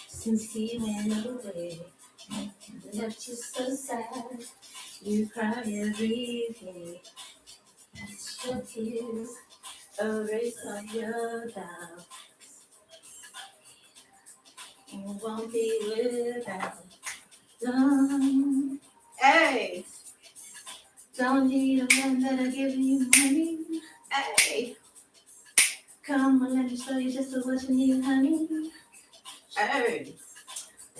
since he went away. Left you so sad, you cry every day. Your tears erase all your doubt. You won't be without love. Hey, don't need a man that'll give you money. Hey, come on, let me show you just what you need, honey. Hey,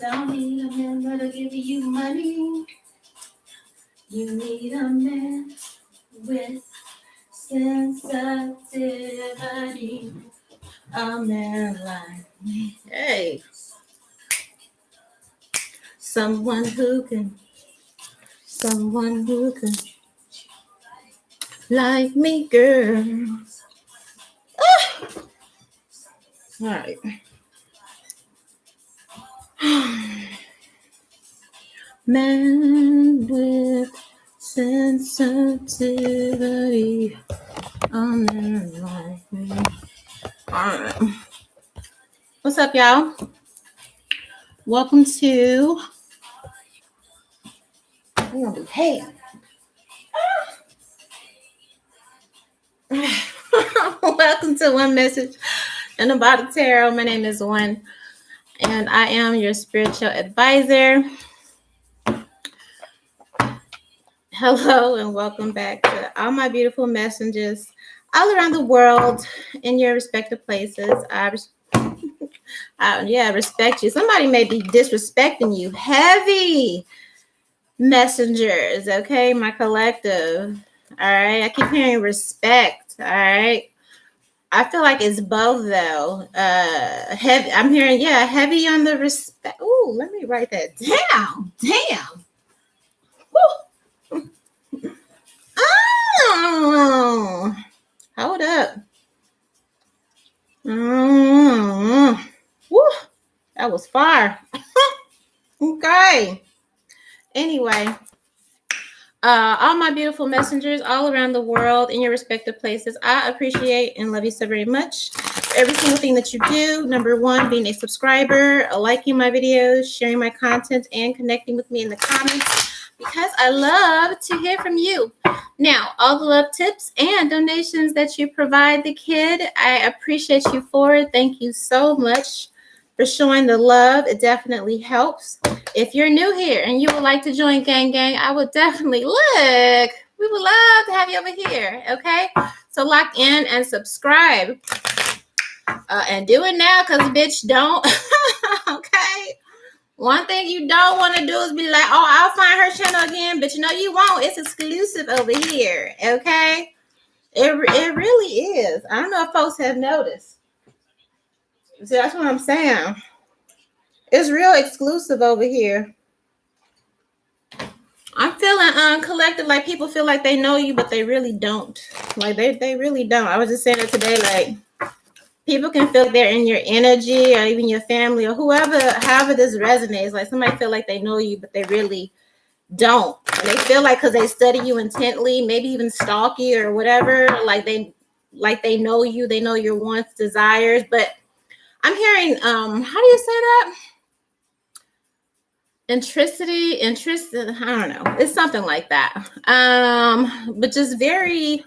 don't need a man that'll give you money. You need a man with sensitivity. A man like me. Hey, someone who can like me, girl. Ah! All right. Man with sensitivity. A man like me. All right. What's up, y'all? Welcome to. We're gonna do hey. Welcome to One Message and About Tarot. My name is O.N.E, and I am your spiritual advisor. Hello, and welcome back to all my beautiful messengers all around the world in your respective places. I respect you. Somebody may be disrespecting you. Heavy messengers, okay? My collective. All right. I keep hearing respect. All right. I feel like it's both though. Heavy. I'm hearing, heavy on the respect. Ooh, let me write that down. Damn. Woo. Oh, hold up. Woo. That was fire. Okay. Anyway. All my beautiful messengers all around the world in your respective places, I appreciate and love you so very much. Every single thing that you do. Number one, being a subscriber, liking my videos, sharing my content, and connecting with me in the comments because I love to hear from you. Now, all the love tips and donations that you provide the kid, I appreciate you for it. Thank you so much for showing the love. It definitely helps. If you're new here and you would like to join Gang Gang, I would definitely look. We would love to have you over here. Okay, so lock in and subscribe, and do it now, cause bitch, don't. Okay. One thing you don't want to do is be like, oh, I'll find her channel again, but no, you won't. It's exclusive over here. Okay. It really is. I don't know if folks have noticed. See, that's what I'm saying. It's real exclusive over here. I'm feeling collected, like people feel like they know you, but they really don't. Like they really don't. I was just saying it today, like people can feel like they're in your energy or even your family or however this resonates. Like somebody feel like they know you, but they really don't. And they feel like because they study you intently, maybe even stalk you or whatever, like they know you, they know your wants, desires. But I'm hearing, how do you say that? Interest, I don't know. It's something like that. But just you're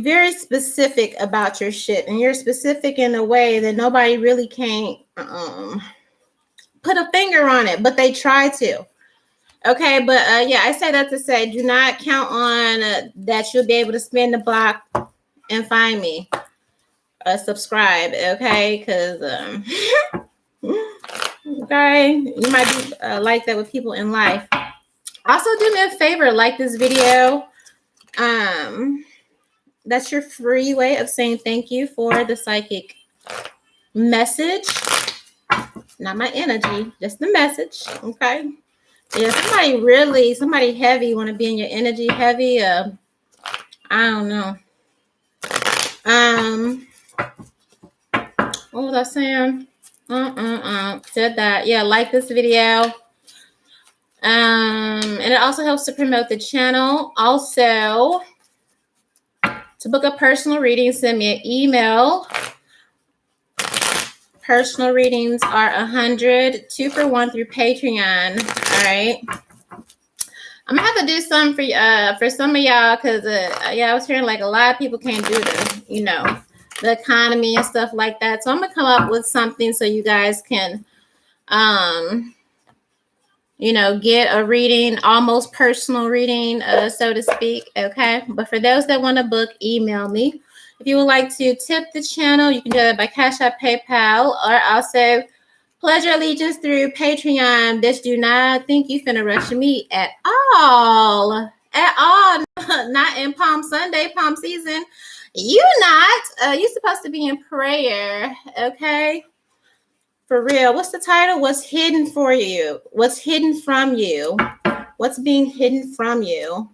very specific about your shit, and you're specific in a way that nobody really can't put a finger on it, but they try to. Okay, but I say that to say, do not count on that you'll be able to spin the block and find me. Subscribe, okay? Because okay, you might be like that with people in life. Also, do me a favor, like this video. That's your free way of saying thank you for the psychic message. Not my energy, just the message. Okay. Yeah, somebody heavy want to be in your energy heavy. I don't know. What was I saying? Said that. Yeah, like this video. And it also helps to promote the channel. Also, to book a personal reading, send me an email Personal readings are 100, 2 for 1 through Patreon. All right. I'm gonna have to do some for some of y'all because yeah, I was hearing like a lot of people can't do the economy and stuff like that. So I'm gonna come up with something so you guys can get a reading, almost personal reading, so to speak. Okay. But for those that want to book, email me. If you would like to tip the channel, you can do that by Cash App, PayPal, or also pledge your allegiance through Patreon. Bitch, do not think you finna rush me at all. At all. Not in Palm Sunday, Palm season. You not. You supposed to be in prayer. Okay. For real. What's the title? What's hidden for you? What's hidden from you? What's being hidden from you?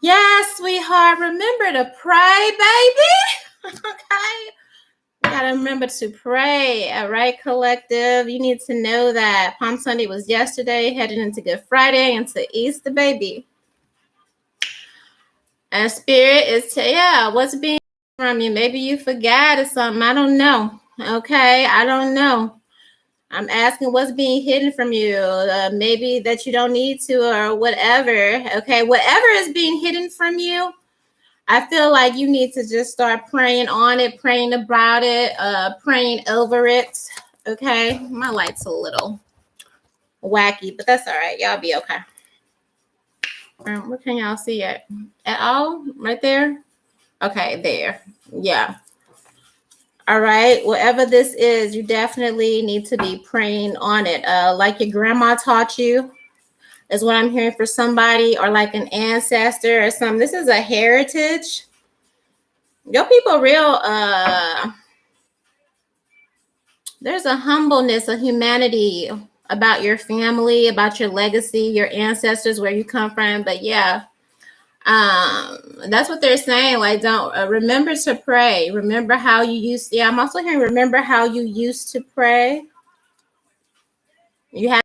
Yes, sweetheart. Remember to pray, baby. Okay. You gotta remember to pray. All right, collective. You need to know that Palm Sunday was yesterday, heading into Good Friday, into Easter, baby. And spirit is what's being from you. Maybe you forgot or something. I don't know. Okay, I don't know. I'm asking what's being hidden from you. Maybe that you don't need to or whatever. Okay, whatever is being hidden from you, I feel like you need to just start praying on it, praying about it, praying over it. Okay, my light's a little wacky, but that's all right. Y'all be okay. What can y'all see at all? Right there? Okay, there. Yeah. All right. Whatever this is, you definitely need to be praying on it. Like your grandma taught you is what I'm hearing for somebody, or like an ancestor or something. This is a heritage. Your people real, there's a humbleness, a humanity about your family, about your legacy, your ancestors, where you come from. But yeah, that's what they're saying. Like, don't remember to pray. Remember how you used. Yeah, I'm also hearing remember how you used to pray. You have,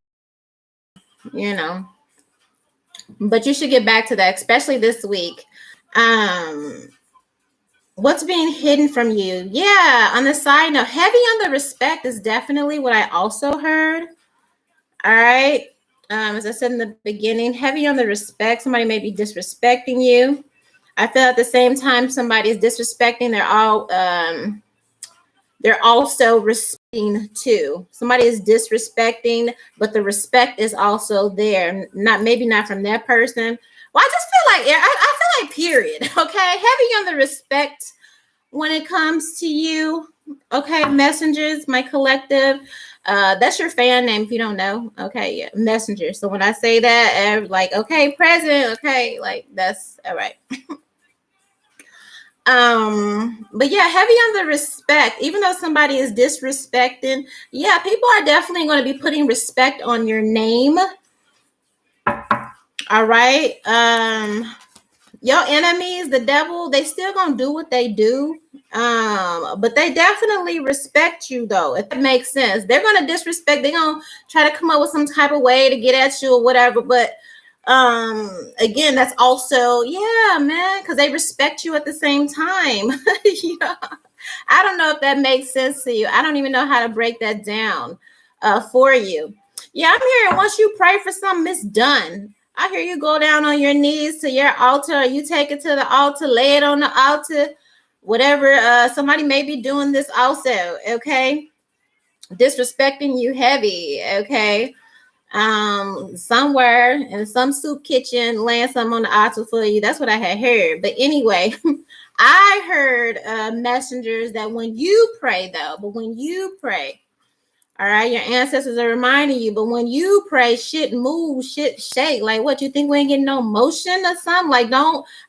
but you should get back to that, especially this week. What's being hidden from you? Yeah, on the side note, heavy on the respect is definitely what I also heard. All right. As I said in the beginning, heavy on the respect. Somebody may be disrespecting you. I feel at the same time somebody is disrespecting, they're also respecting too. Somebody is disrespecting, but the respect is also there. Maybe not from that person. Well, I just feel like I feel like period. Okay, heavy on the respect when it comes to you. Okay, messengers, my collective. That's your fan name if you don't know. Okay, yeah, messenger. So when I say that, like, okay, present. Okay, like that's all right. But yeah, heavy on the respect. Even though somebody is disrespecting, yeah, people are definitely going to be putting respect on your name. All right. Your enemies, the devil, they still gonna do what they do. But they definitely respect you though, if it makes sense. They're gonna disrespect, they're gonna try to come up with some type of way to get at you or whatever. But again, that's also, yeah, man, because they respect you at the same time. I don't know if that makes sense to you. I don't even know how to break that down for you. Yeah, I'm hearing once you pray for something, it's done. I hear you go down on your knees to your altar, or you take it to the altar, lay it on the altar, whatever. Somebody may be doing this also, okay? Disrespecting you heavy, okay? Somewhere in some soup kitchen, laying something on the altar for you. That's what I had heard. But anyway, I heard messengers that when you pray, all right, your ancestors are reminding you, but when you pray, shit moves, shit shake. Like, what, you think we ain't getting no motion or something? Like,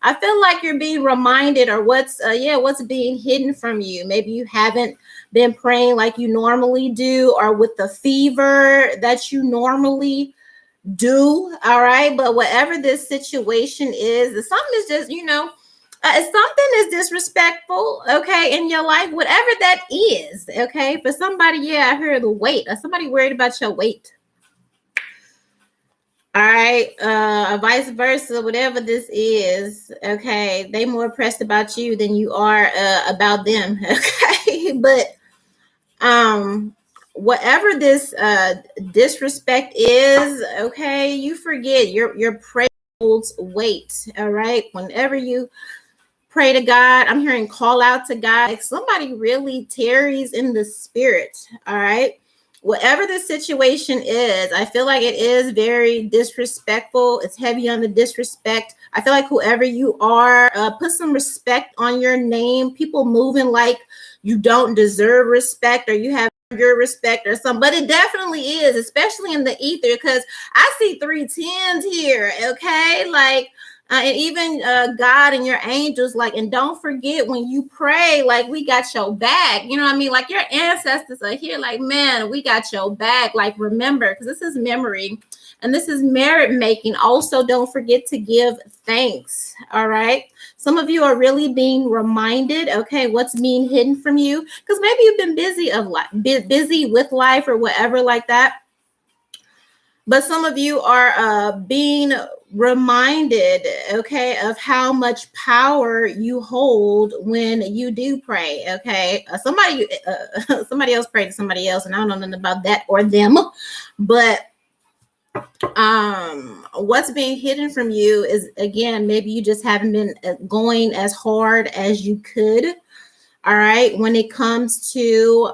I feel like you're being reminded, or what's being hidden from you. Maybe you haven't been praying like you normally do, or with the fever that you normally do. All right, but whatever this situation is, something is just, if something is disrespectful, okay, in your life, whatever that is, okay, for somebody, yeah, I heard the weight. Somebody worried about your weight. All right, vice versa, whatever this is, okay, they more pressed about you than you are about them, okay, but um whatever this disrespect is, okay, you forget your prayer holds weight. All right, whenever you pray to God, I'm hearing call out to God, like somebody really tarries in the spirit. All right, whatever the situation is, I feel like it is very disrespectful. It's heavy on the disrespect. I feel like whoever you are, put some respect on your name. People moving like you don't deserve respect, or you have your respect or something, but it definitely is, especially in the ether, because I see 3 10s here. Okay, like and even God and your angels, like, and don't forget when you pray, like, we got your back. You know what I mean? Like, your ancestors are here, like, man, we got your back. Like, remember, because this is memory and this is merit making. Also, don't forget to give thanks. All right. Some of you are really being reminded, okay, what's being hidden from you, because maybe you've been busy with life or whatever like that. But some of you are being reminded, okay, of how much power you hold when you do pray. Okay, somebody else prayed to somebody else, and I don't know nothing about that or them. But what's being hidden from you is, again, maybe you just haven't been going as hard as you could. All right, when it comes to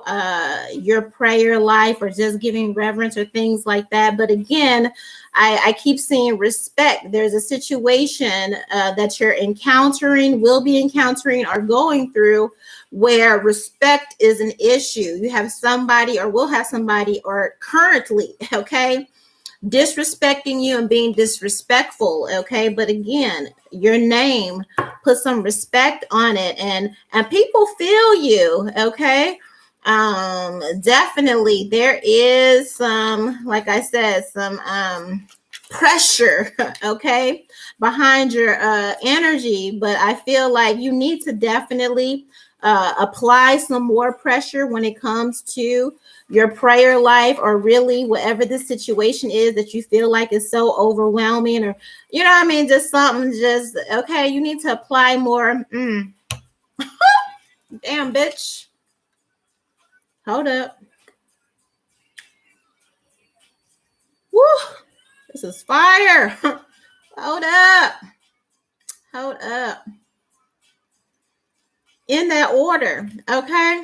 your prayer life or just giving reverence or things like that. But again, I keep seeing respect. There's a situation that you're encountering, will be encountering, or going through where respect is an issue. You have somebody or will have somebody or currently, okay, disrespecting you and being disrespectful. Okay, but again, your name, put some respect on it, and people feel you. Okay, definitely there is some, like I said, some pressure, okay, behind your energy, but I feel like you need to definitely apply some more pressure when it comes to your prayer life, or really whatever the situation is that you feel like is so overwhelming, or you know what I mean, just something, just okay, you need to apply more. Damn, bitch, hold up. Woo, this is fire. Hold up, hold up, in that order. Okay,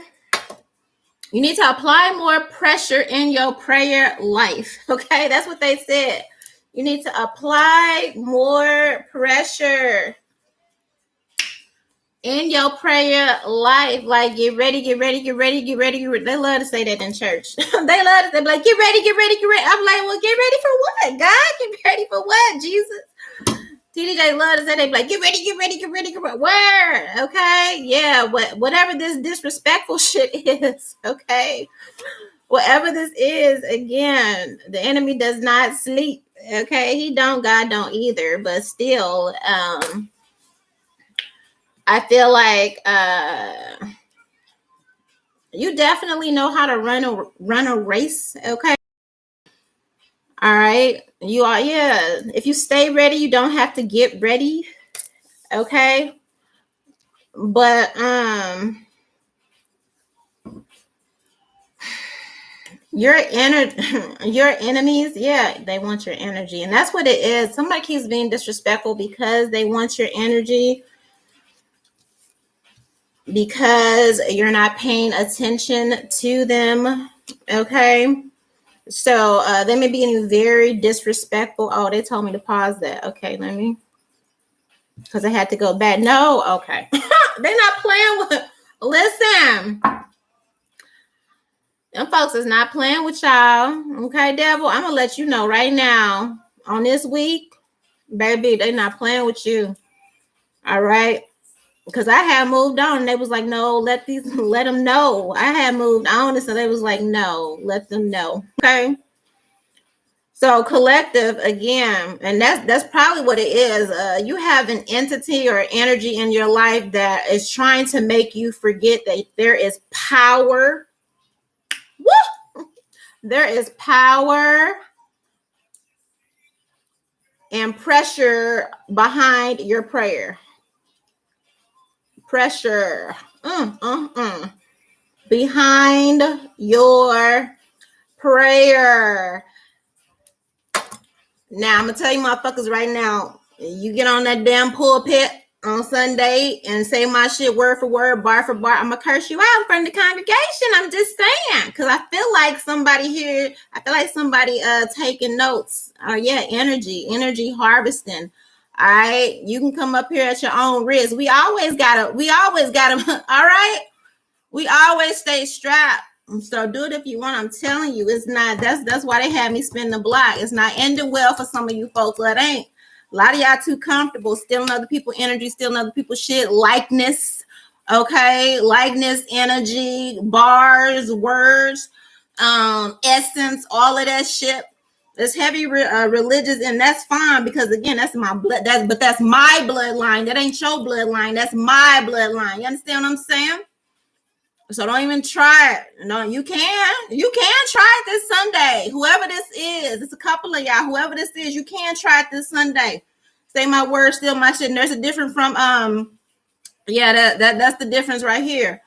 you need to apply more pressure in your prayer life. Okay, that's what they said. You need to apply more pressure in your prayer life. Like, get ready, get ready, get ready, get ready, get ready. They love to say that in church. They love to say, like, get ready, get ready, get ready. I'm like, well, get ready for what? God, get ready for what? Jesus. TDJ love to say, they be like, get ready, get ready, get ready, get ready. Where? Okay. Yeah. Whatever this disrespectful shit is. Okay. Whatever this is, again, the enemy does not sleep. Okay. He don't, God don't either. But still, I feel like you definitely know how to run a race. Okay. All right. You are, yeah. If you stay ready, you don't have to get ready. Okay. But your your enemies, yeah, they want your energy. And that's what it is. Somebody keeps being disrespectful because they want your energy, because you're not paying attention to them. Okay. So they may be getting very disrespectful. Oh, they told me to pause that. Okay, let me, because I had to go back. No, okay. They're not playing with, listen, them folks is not playing with y'all. Okay, devil, I'm gonna let you know right now on this week, baby, they not playing with you. All right. Because I had moved on, and they was like, no, let them know. I had moved on, and so they was like, no, let them know. Okay. So collective, again, and that's probably what it is. You have an entity or energy in your life that is trying to make you forget that there is power. Woo! There is power and pressure behind your prayer. Pressure. behind your prayer. Now, I'm going to tell you motherfuckers right now, you get on that damn pulpit on Sunday and say my shit word for word, bar for bar, I'm going to curse you out in front of the congregation. I'm just saying, because I feel like somebody here, taking notes. Yeah, energy harvesting. All right, you can come up here at your own risk. We always gotta, all right? We always stay strapped. So do it if you want. I'm telling you, it's not. That's why they had me spin the block. It's not ending well for some of you folks. That ain't. A lot of y'all too comfortable stealing other people's energy, stealing other people's shit, likeness. Okay, likeness, energy, bars, words, essence, all of that shit. It's heavy religious, and that's fine because again, that's my blood. That's my bloodline. That ain't your bloodline. That's my bloodline. You understand what I'm saying? So don't even try it. No, you can try it this Sunday. Whoever this is, it's a couple of y'all. Whoever this is, you can try it this Sunday. Say my word, steal my shit. And there's a difference from that's the difference right here.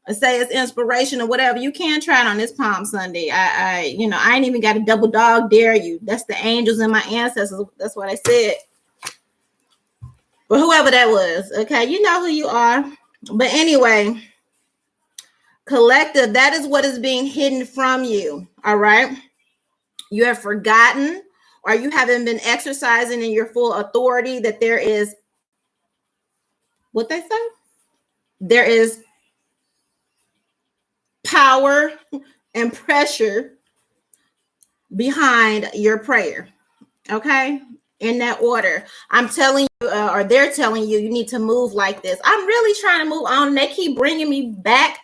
I say it's inspiration or whatever. You can try it on this Palm Sunday. I ain't even got to double dog dare you. That's the angels and my ancestors. That's what I said. But whoever that was, okay, you know who you are. But anyway. Collective, that is what is being hidden from you. All right. You have forgotten or you haven't been exercising in your full authority that there is what they say. There is power and pressure behind your prayer. Okay. In that order. I'm telling you, or they're telling you, you need to move like this. I'm really trying to move on. And they keep bringing me back.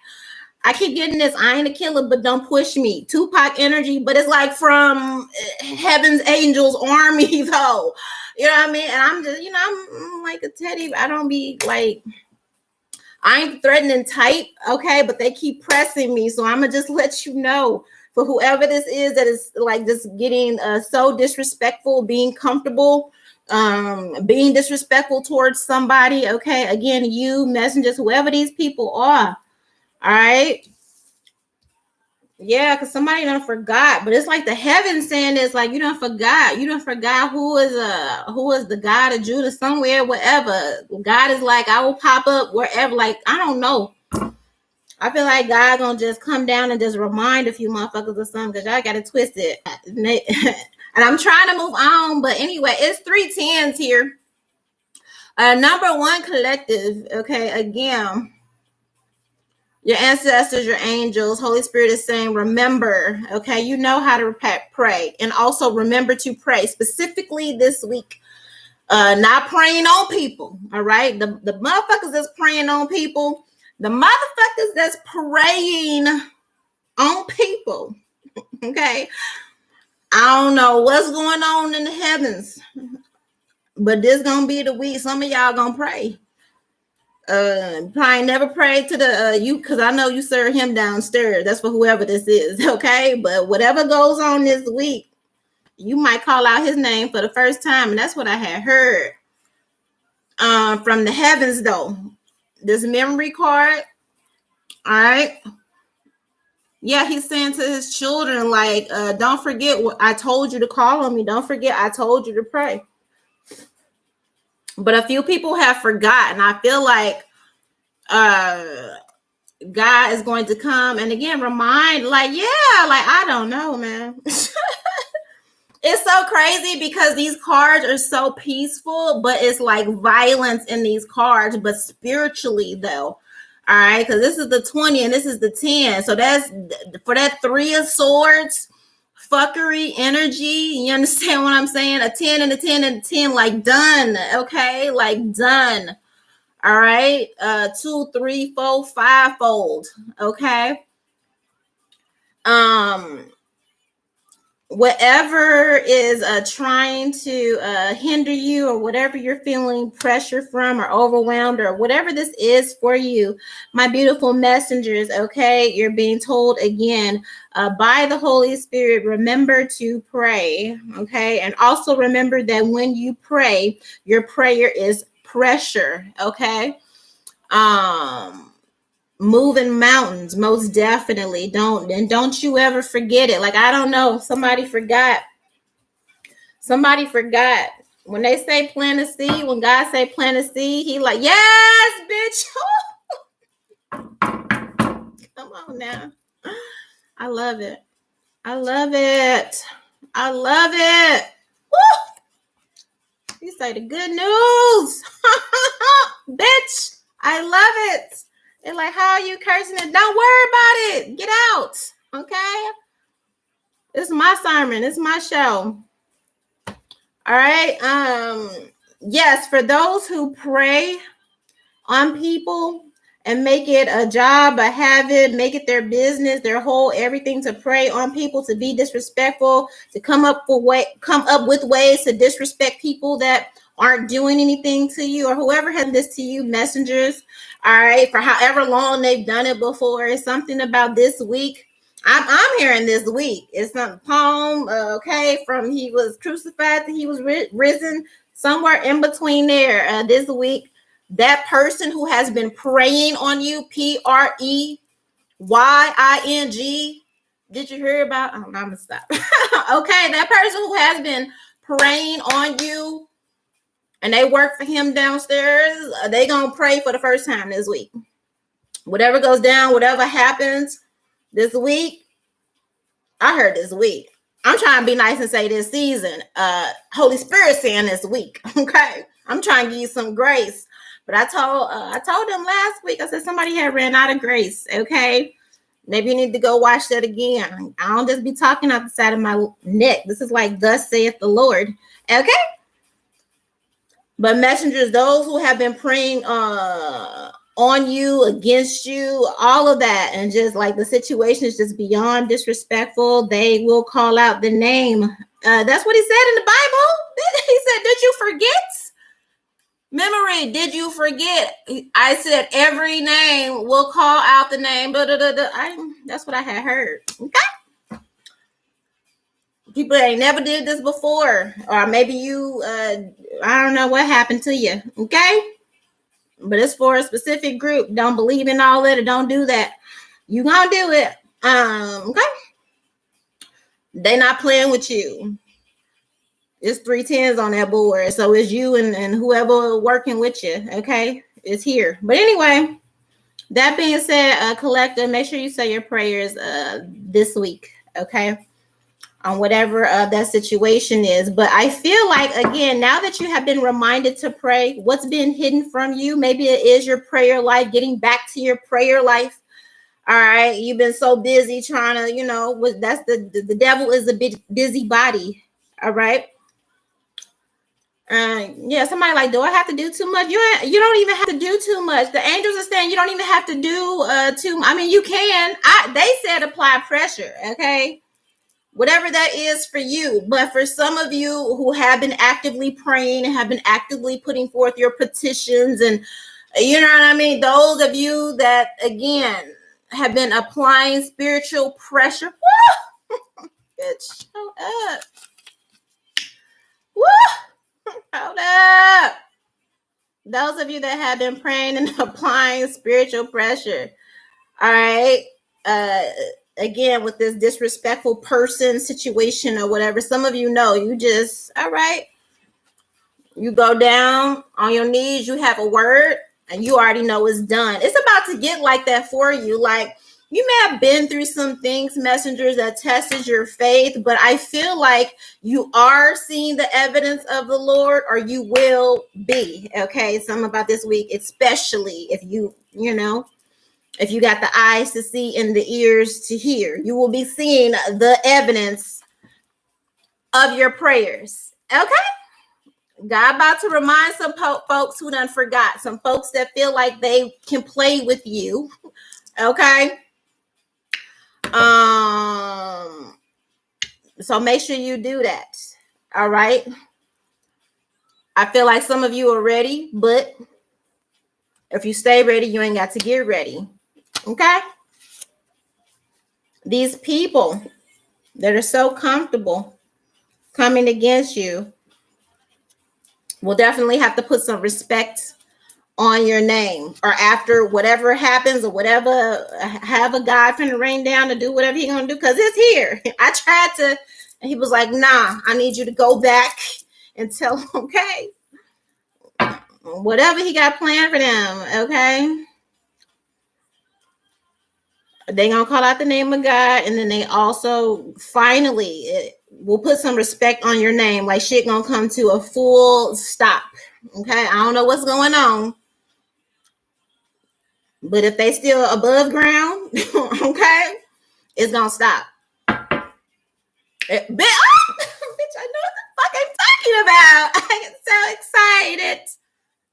I keep getting this, I ain't a killer, but don't push me. Tupac energy, but it's like from Heaven's Angels Army, though. You know what I mean? And I'm just, I'm like a teddy. I don't be like, I ain't threatening type, okay? But they keep pressing me. So I'm going to just let you know for whoever this is that is like just getting so disrespectful, being comfortable, being disrespectful towards somebody, okay? Again, you, messengers, whoever these people are. All right. Yeah, because somebody done forgot, but it's like the heavens saying this, like you done forgot who is the God of Judah somewhere, wherever. God is like, I will pop up wherever. Like, I don't know. I feel like God gonna just come down and just remind a few motherfuckers or something because y'all got it twisted. And I'm trying to move on, but anyway, it's 3 10s here. Number one, collective. Okay, again. Your ancestors, your angels, Holy Spirit is saying, remember, okay, you know how to pray. And also remember to pray specifically this week. Not praying on people, all right? The motherfuckers that's praying on people, the motherfuckers that's praying on people, okay? I don't know what's going on in the heavens, but this gonna be the week. Some of y'all gonna pray. Probably never prayed to the you because I know you serve him downstairs. That's for whoever this is, okay? But whatever goes on this week, you might call out his name for the first time, and that's what I had heard from the heavens, though. This memory card, all right. Yeah, he's saying to his children, like, don't forget what I told you to call on me. Don't forget I told you to pray. But a few people have forgotten. I feel like God is going to come and again remind, like, yeah, like, I don't know, man. It's so crazy because these cards are so peaceful, but it's like violence in these cards, but spiritually though. All right, because this is the 20 and this is the 10. So that's for that 3 of swords, fuckery energy. You understand what I'm saying? A 10 and a 10 and a 10, like done. Okay, like done. All right, 2, 3, 4, 5-fold. Okay. Whatever is trying to hinder you or whatever you're feeling pressure from or overwhelmed or whatever this is for you, my beautiful messengers, okay, you're being told again by the Holy Spirit, remember to pray, okay? And also remember that when you pray, your prayer is pressure, okay? moving mountains, most definitely. Don't you ever forget it. Like, I don't know, somebody forgot when they say plant a seed, when God say plant a seed, he like, yes, bitch. Come on now. I love it. I love it. I love it. Woo! You say the good news. Bitch, I love it. They're like, how are you cursing it? Don't worry about it. Get out. Okay? It's my sermon. It's my show. All right. Yes, for those who prey on people and make it a job, a habit, make it their business, their whole everything to prey on people, to be disrespectful, to come up with ways to disrespect people that aren't doing anything to you, or whoever had this to you, messengers. All right, for however long they've done it before. It's something about this week. I'm hearing this week. It's some poem, okay, from he was crucified to he was risen, somewhere in between there. This week, that person who has been preying on you, PREYING. Did you hear about? Oh, I'm gonna stop. Okay, that person who has been preying on you, and they work for him downstairs, they gonna pray for the first time this week. Whatever goes down, whatever happens this week, I heard this week. I'm trying to be nice and say this season. Holy Spirit saying this week. Okay, I'm trying to give you some grace. But I told them last week. I said somebody had ran out of grace. Okay, maybe you need to go watch that again. I don't just be talking out the side of my neck. This is like thus saith the Lord. Okay. But messengers, those who have been praying on you, against you, all of that, and just like the situation is just beyond disrespectful, they will call out the name. That's what he said in the Bible. He said, did you forget? Memory, did you forget? I said every name will call out the name. That's what I had heard. Okay. People ain't never did this before, or maybe you, I don't know what happened to you. Okay. But it's for a specific group. Don't believe in all that, or don't do that. You gonna do it. Okay. They not playing with you. It's 3 10s on that board. So it's you and whoever working with you. Okay. It's here. But anyway, that being said, collective, make sure you say your prayers this week. Okay. On whatever that situation is. But I feel like, again, now that you have been reminded to pray, what's been hidden from you, maybe it is your prayer life, getting back to your prayer life. All right, you've been so busy trying to, that's the devil is a bit busy body. All right. Yeah, somebody like, do I have to do too much? You don't even have to do too much. The angels are saying you don't even have to do too. I mean, you can. They said apply pressure. Okay. Whatever that is for you. But for some of you who have been actively praying and have been actively putting forth your petitions, and you know what I mean, those of you that, again, have been applying spiritual pressure. Woo! Bitch, hold up. Woo! Hold up. Those of you that have been praying and applying spiritual pressure. All right. Again, with this disrespectful person situation or whatever, some of you know, you just, all right, you go down on your knees, you have a word, and you already know it's done. It's about to get like that for you. Like, you may have been through some things, messengers, that tested your faith, but I feel like you are seeing the evidence of the Lord, or you will be. Okay, something about this week, especially if if you got the eyes to see and the ears to hear, you will be seeing the evidence of your prayers. Okay? God about to remind some folks who done forgot, some folks that feel like they can play with you. Okay? So make sure you do that. All right? I feel like some of you are ready, but if you stay ready, you ain't got to get ready. Okay? These people that are so comfortable coming against you will definitely have to put some respect on your name, or after whatever happens, or whatever, have a guy finna rain down to do whatever he gonna do, because it's here. I tried to, and he was like, nah, I need you to go back and tell him, okay, whatever he got planned for them, okay. They gonna call out the name of God, and then they also finally will put some respect on your name. Like, shit gonna come to a full stop. Okay, I don't know what's going on, but if they still above ground, okay, it's gonna stop. Bitch, I know what the fuck I'm talking about. I get so excited,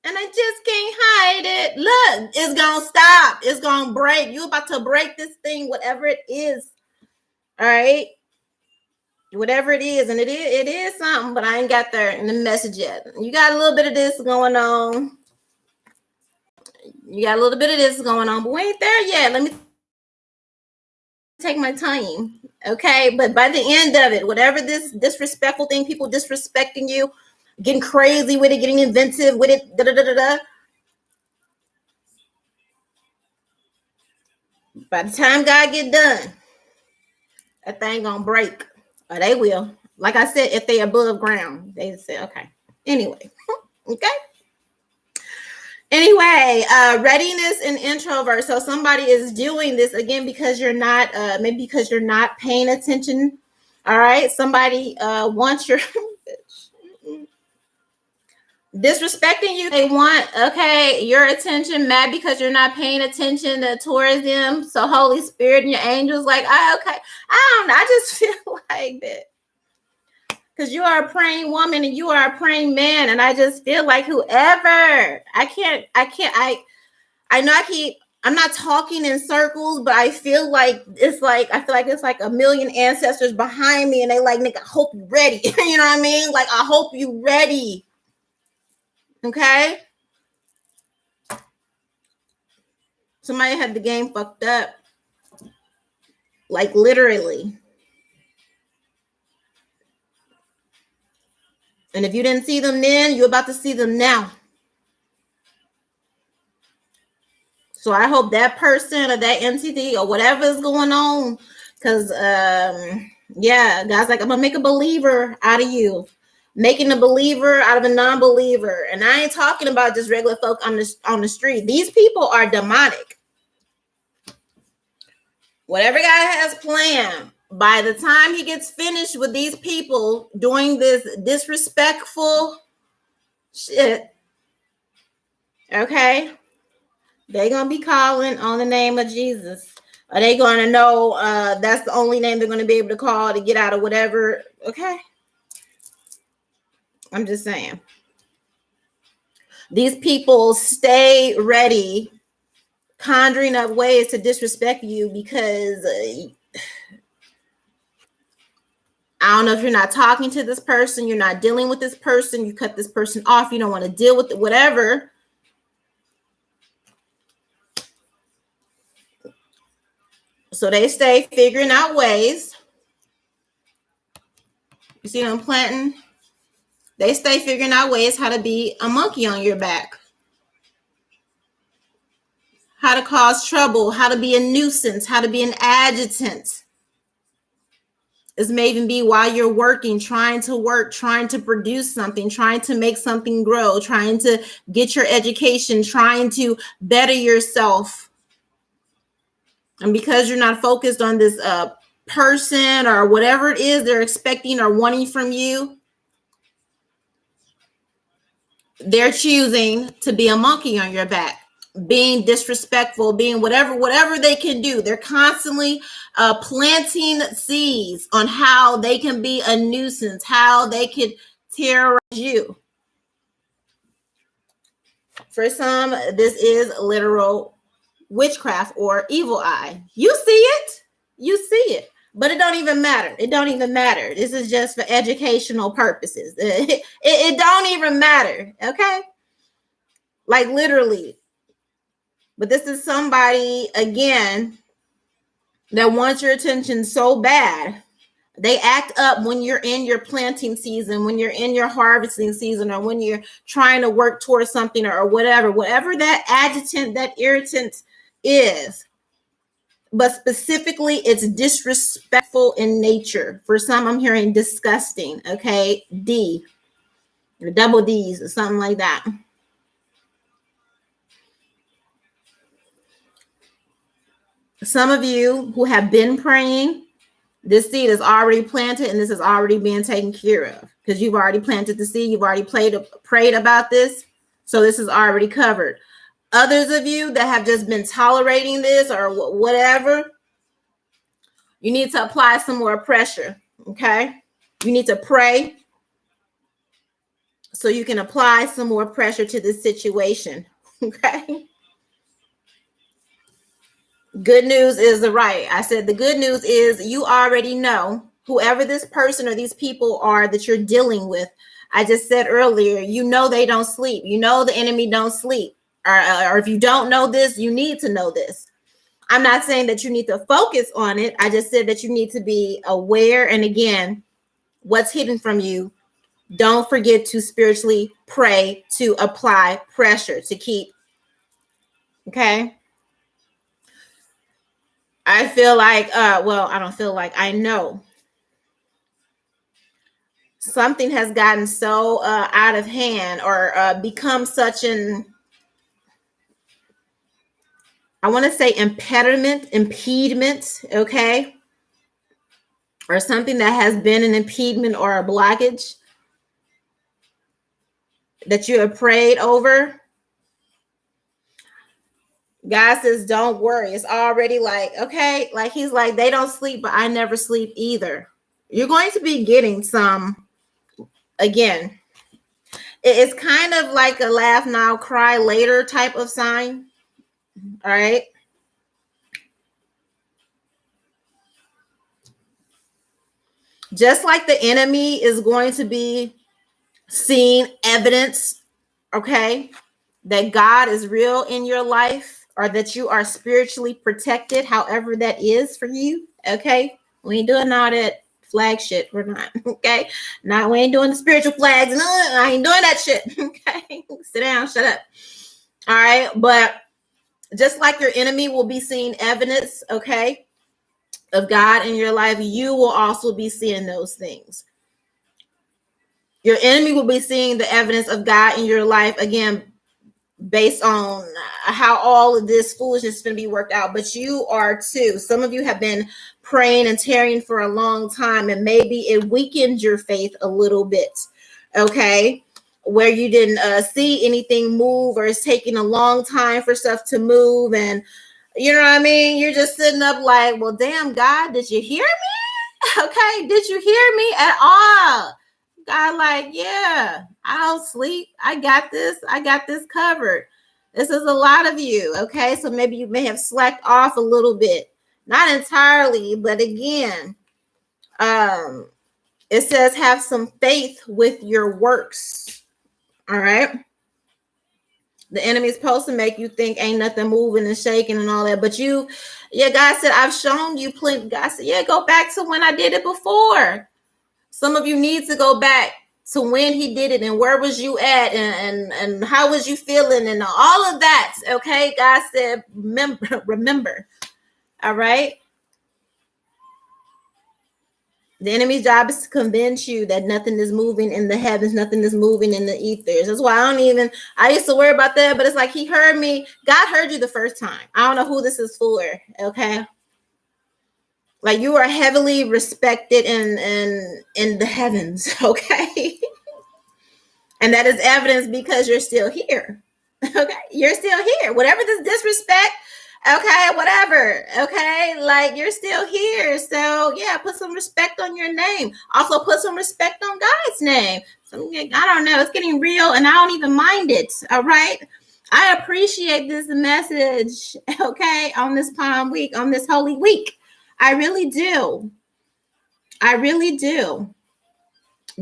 and I just can't hide it. Look, it's gonna stop. It's gonna break. You about to break this thing, whatever it is. All right, whatever it is, and it is something, but I ain't got there in the message yet. You got a little bit of this going on. You got a little bit of this going on, but we ain't there yet. Let me take my time, okay? But by the end of it, whatever this disrespectful thing, people disrespecting you, getting crazy with it, getting inventive with it, da da da da da. By the time God get done, that thing gonna break, or they will. Like I said, if they above ground, they say okay. Anyway, okay. Anyway, readiness and introvert. So somebody is doing this again because you're not, maybe because you're not paying attention. All right, somebody wants your disrespecting you. They want, okay, your attention, mad because you're not paying attention towards them. So Holy Spirit and your angels, like, okay, I don't know. I just feel like that. Because you are a praying woman and you are a praying man. And I just feel like whoever, I know I'm not talking in circles, but I feel like it's like a million ancestors behind me. And they like, nigga, I hope you ready. You know what I mean? Like, I hope you ready. Okay. Somebody had the game fucked up. Like, literally. And if you didn't see them then, you're about to see them now. So I hope that person or that entity or whatever is going on, because yeah, God's like, I'm gonna make a believer out of you, making a believer out of a non-believer. And I ain't talking about just regular folk on the street. These people are demonic. Whatever God has planned, by the time he gets finished with these people doing this disrespectful shit, okay, they're going to be calling on the name of Jesus. Are they going to know that's the only name they're going to be able to call to get out of whatever? Okay. I'm just saying. These people stay ready, conjuring up ways to disrespect you because I don't know if you're not talking to this person, you're not dealing with this person, you cut this person off, you don't want to deal with it, whatever. So they stay figuring out ways. You see them planting? They stay figuring out ways how to be a monkey on your back. How to cause trouble, how to be a nuisance, how to be an adjutant. This may even be while you're working, trying to work, trying to produce something, trying to make something grow, trying to get your education, trying to better yourself. And because you're not focused on this person or whatever it is they're expecting or wanting from you, they're choosing to be a monkey on your back, being disrespectful, being whatever they can do. They're constantly planting seeds on how they can be a nuisance, how they could terrorize you. For some, this is literal witchcraft or evil eye. You see it. You see it. But it don't even matter. It don't even matter. This is just for educational purposes. It don't even matter. Okay? Like, literally. But this is somebody, again, that wants your attention so bad They act up when you're in your planting season, when you're in your harvesting season, or when you're trying to work towards something, or whatever that adjutant, that irritant is. But specifically, it's disrespectful in nature. For some, I'm hearing disgusting. Okay, D, or double D's, or something like that. Some of you who have been praying, this seed is already planted and this is already being taken care of, because you've already planted the seed. You've already prayed about this. So this is already covered. Others of you that have just been tolerating this or whatever, you need to apply some more pressure. Okay. You need to pray so you can apply some more pressure to this situation. Okay. Good news is I said the good news is you already know whoever this person or these people are that you're dealing with. I just said earlier, you know they don't sleep. You know the enemy don't sleep. Or if you don't know this, you need to know this. I'm not saying that you need to focus on it. I just said that you need to be aware. And again, what's hidden from you, don't forget to spiritually pray, to apply pressure, to keep. Okay. I feel like, I don't feel like, I know something has gotten so out of hand, or become such an, I want to say impediment, okay? Or something that has been an impediment or a blockage that you have prayed over. God says, don't worry. It's already like, okay, like he's like, they don't sleep, but I never sleep either. You're going to be getting some, again, it's kind of like a laugh now, cry later type of sign. All right. Just like the enemy is going to be seeing evidence, okay, that God is real in your life, or that you are spiritually protected, however that is for you. Okay. We ain't doing all that flag shit. We're not. Okay. Now we ain't doing the spiritual flags. No, I ain't doing that shit. Okay. Sit down. Shut up. All right. But just like your enemy will be seeing evidence, okay, of God in your life, you will also be seeing those things. Your enemy will be seeing the evidence of God in your life, again, based on how all of this foolishness is going to be worked out. But you are too. Some of you have been praying and tarrying for a long time, and maybe it weakened your faith a little bit, okay, where you didn't see anything move, or it's taking a long time for stuff to move. And you know what I mean? You're just sitting up like, well, damn, God, did you hear me? Okay, did you hear me at all? God, like, yeah, I don't sleep. I got this covered. This is a lot of you. Okay, so maybe you may have slacked off a little bit, not entirely, but again, it says have some faith with your works. All right. The enemy's supposed to make you think ain't nothing moving and shaking and all that. But God said, I've shown you plenty. God said, yeah, go back to when I did it before. Some of you need to go back to when he did it, and where was you at, and how was you feeling, and all of that. Okay. God said, remember. All right. The enemy's job is to convince you that nothing is moving in the heavens, nothing is moving in the ethers. That's why I used to worry about that, but it's like he heard me. God heard you the first time. I don't know who this is for, okay? Like, you are heavily respected in the heavens, okay? And that is evidence because you're still here, okay? You're still here. Whatever this disrespect, okay, whatever, okay, like, you're still here. So yeah, put some respect on your name. Also put some respect on God's name. So I don't know, it's getting real, and I don't even mind it. All right, I appreciate this message, okay, on this Palm Week, on this Holy Week. I really do.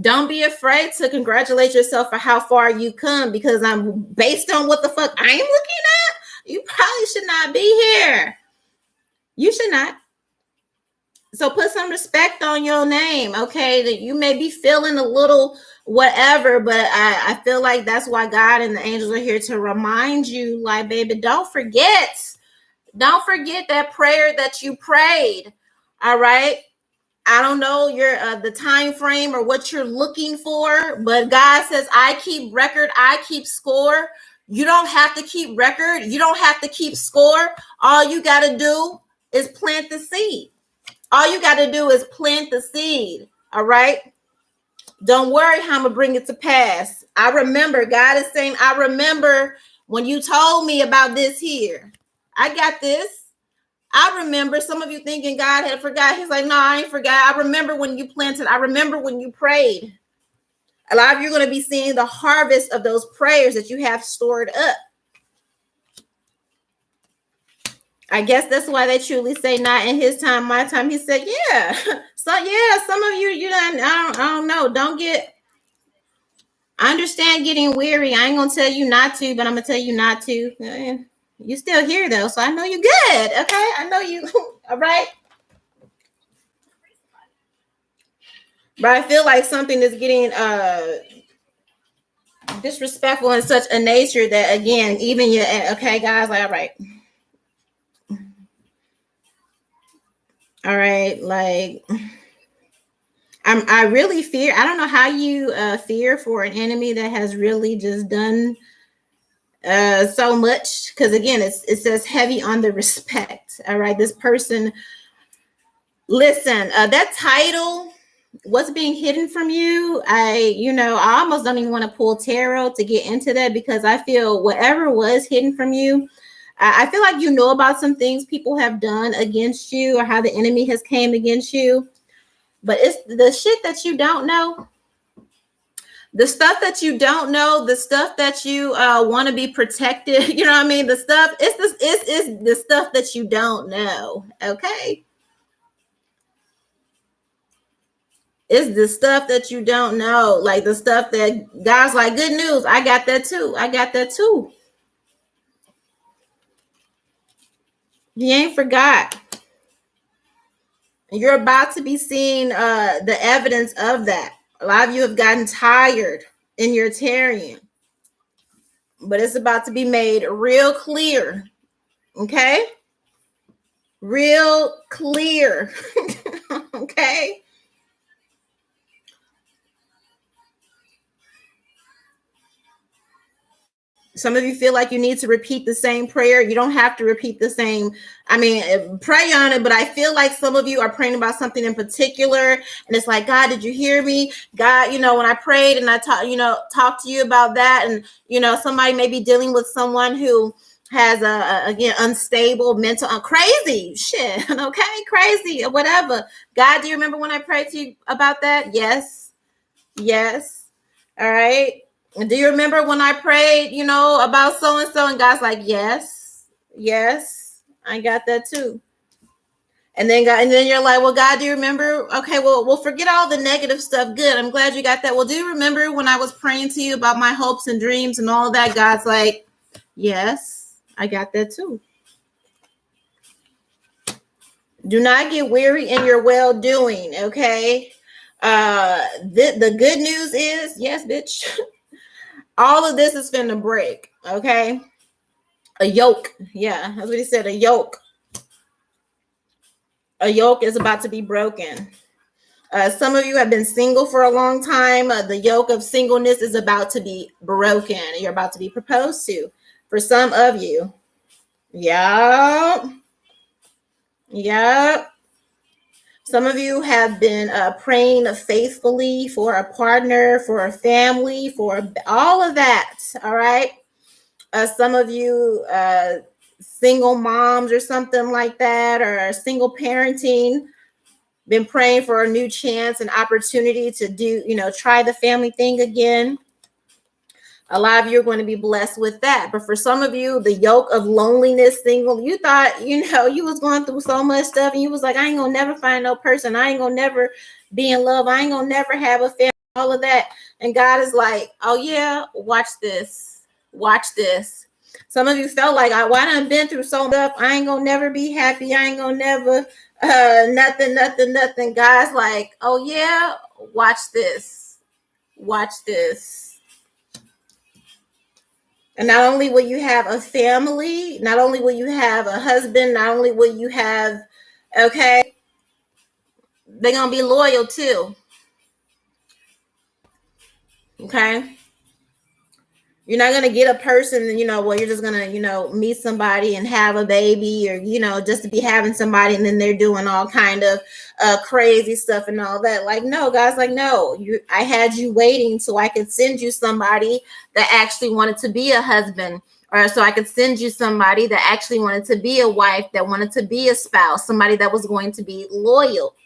Don't be afraid to congratulate yourself for how far you come, because I'm based on what the fuck I'm looking at. You probably should not be here. You should not. So put some respect on your name, okay? That you may be feeling a little whatever, but I feel like that's why God and the angels are here to remind you, like, baby, don't forget that prayer that you prayed. All right. I don't know your the time frame or what you're looking for, but God says, I keep record, I keep score. You don't have to keep record, you don't have to keep score. All you got to do is plant the seed. All you got to do is plant the seed. All right. Don't worry how I'm going to bring it to pass. I remember, God is saying, I remember when you told me about this here. I got this. I remember. Some of you thinking God had forgot. He's like, no, I ain't forgot. I remember when you planted. I remember when you prayed. A lot of you are going to be seeing the harvest of those prayers that you have stored up. I guess that's why they truly say not in his time, my time. He said, yeah. So yeah, some of you, I don't know. Don't get, I understand getting weary. I ain't gonna tell you not to, but I'm gonna tell you not to. You still here though, so I know you good. Okay, I know you. All right. But I feel like something is getting disrespectful in such a nature that, again, even you, okay, guys, like, all right, like, I really fear. I don't know how you fear for an enemy that has really just done so much, because again, it says heavy on the respect. All right, this person, listen, that title, what's being hidden from you, I almost don't even want to pull tarot to get into that, because I feel whatever was hidden from you, I feel like you know about some things people have done against you, or how the enemy has came against you, but it's the shit that you don't know. The stuff that you don't know, the stuff that you want to be protected, you know what I mean? The stuff, it's the stuff that you don't know, okay? It's the stuff that you don't know, like the stuff that God's like, good news, I got that too. I got that too. He ain't forgot. You're about to be seeing the evidence of that. A lot of you have gotten tired in your tarrying, but it's about to be made real clear. Okay? Real clear. Okay? Some of you feel like you need to repeat the same prayer. You don't have to repeat the same. I mean, pray on it, but I feel like some of you are praying about something in particular. And it's like, God, did you hear me? God, when I prayed and I talked to you about that. And, somebody may be dealing with someone who has again, unstable mental, crazy shit. Okay. Crazy or whatever. God, do you remember when I prayed to you about that? Yes. Yes. All right. Do you remember when I prayed, about so and so? And God's like, yes, I got that too. And then you're like, well, God, do you remember? Okay, well, we'll forget all the negative stuff. Good. I'm glad you got that. Well, do you remember when I was praying to you about my hopes and dreams and all that? God's like, yes, I got that too. Do not get weary in your well doing. Okay. The good news is, yes, bitch. All of this is finna break, okay? A yoke, yeah, that's what he said, a yoke. A yoke is about to be broken. Some of you have been single for a long time. The yoke of singleness is about to be broken. You're about to be proposed to. For some of you, yeah. Some of you have been praying faithfully for a partner, for a family, for all of that, all right? Some of you single moms or something like that, or single parenting, been praying for a new chance and opportunity to do, try the family thing again. A lot of you are going to be blessed with that. But for some of you, the yoke of loneliness, single, you thought, you was going through so much stuff and you was like, I ain't gonna never find no person. I ain't gonna never be in love. I ain't gonna never have a family, all of that. And God is like, oh yeah, watch this. Watch this. Some of you felt like, well, I done been through so much stuff. I ain't gonna never be happy. I ain't gonna never nothing. God's like, oh yeah, watch this. Watch this. And not only will you have a family, not only will you have a husband, not only will you have, okay, they're gonna be loyal too. Okay. You're not going to get a person, well, you're just going to, meet somebody and have a baby, or, just to be having somebody and then they're doing all kind of crazy stuff and all that. Like, no, God's like, no, I had you waiting so I could send you somebody that actually wanted to be a husband, or so I could send you somebody that actually wanted to be a wife, that wanted to be a spouse, somebody that was going to be loyal.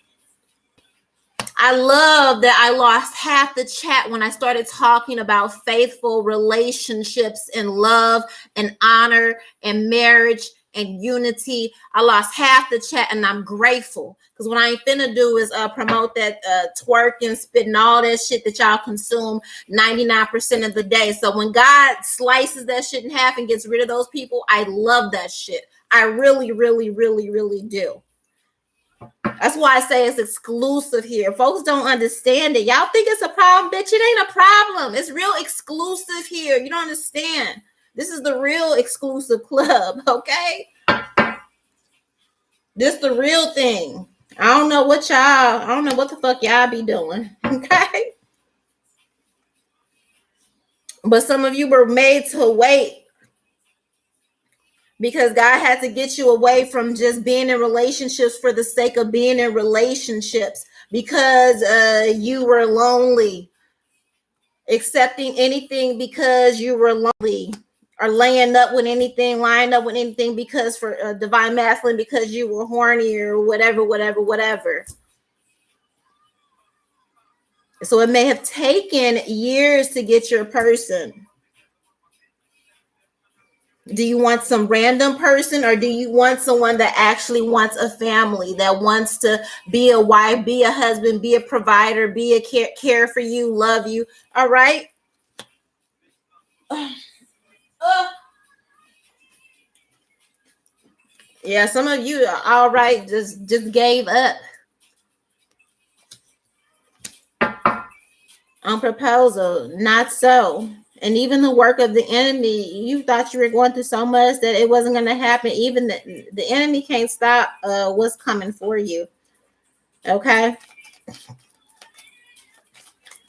I love that I lost half the chat when I started talking about faithful relationships and love and honor and marriage and unity. I lost half the chat, and I'm grateful, because what I ain't finna do is promote that twerking, spitting, all that shit that y'all consume 99% of the day. So when God slices that shit in half and gets rid of those people, I love that shit. I really, really, really, really do. That's why I say it's exclusive here. Folks don't understand it. Y'all think it's a problem, bitch. It ain't a problem. It's real exclusive here. You don't understand. This is the real exclusive club, okay? This the real thing. I don't know what the fuck y'all be doing, okay? But some of you were made to wait, because God had to get you away from just being in relationships for the sake of being in relationships, because you were lonely, accepting anything because you were lonely, or laying up with anything, lying up with anything because for divine masculine, because you were horny or whatever. So it may have taken years to get your person. Do you want some random person, or do you want someone that actually wants a family, that wants to be a wife, be a husband, be a provider, be a care for you, love you? All right. Yeah, some of you, all right, just gave up on proposal. Not so. And even the work of the enemy, you thought you were going through so much that it wasn't going to happen. Even the enemy can't stop what's coming for you. Okay.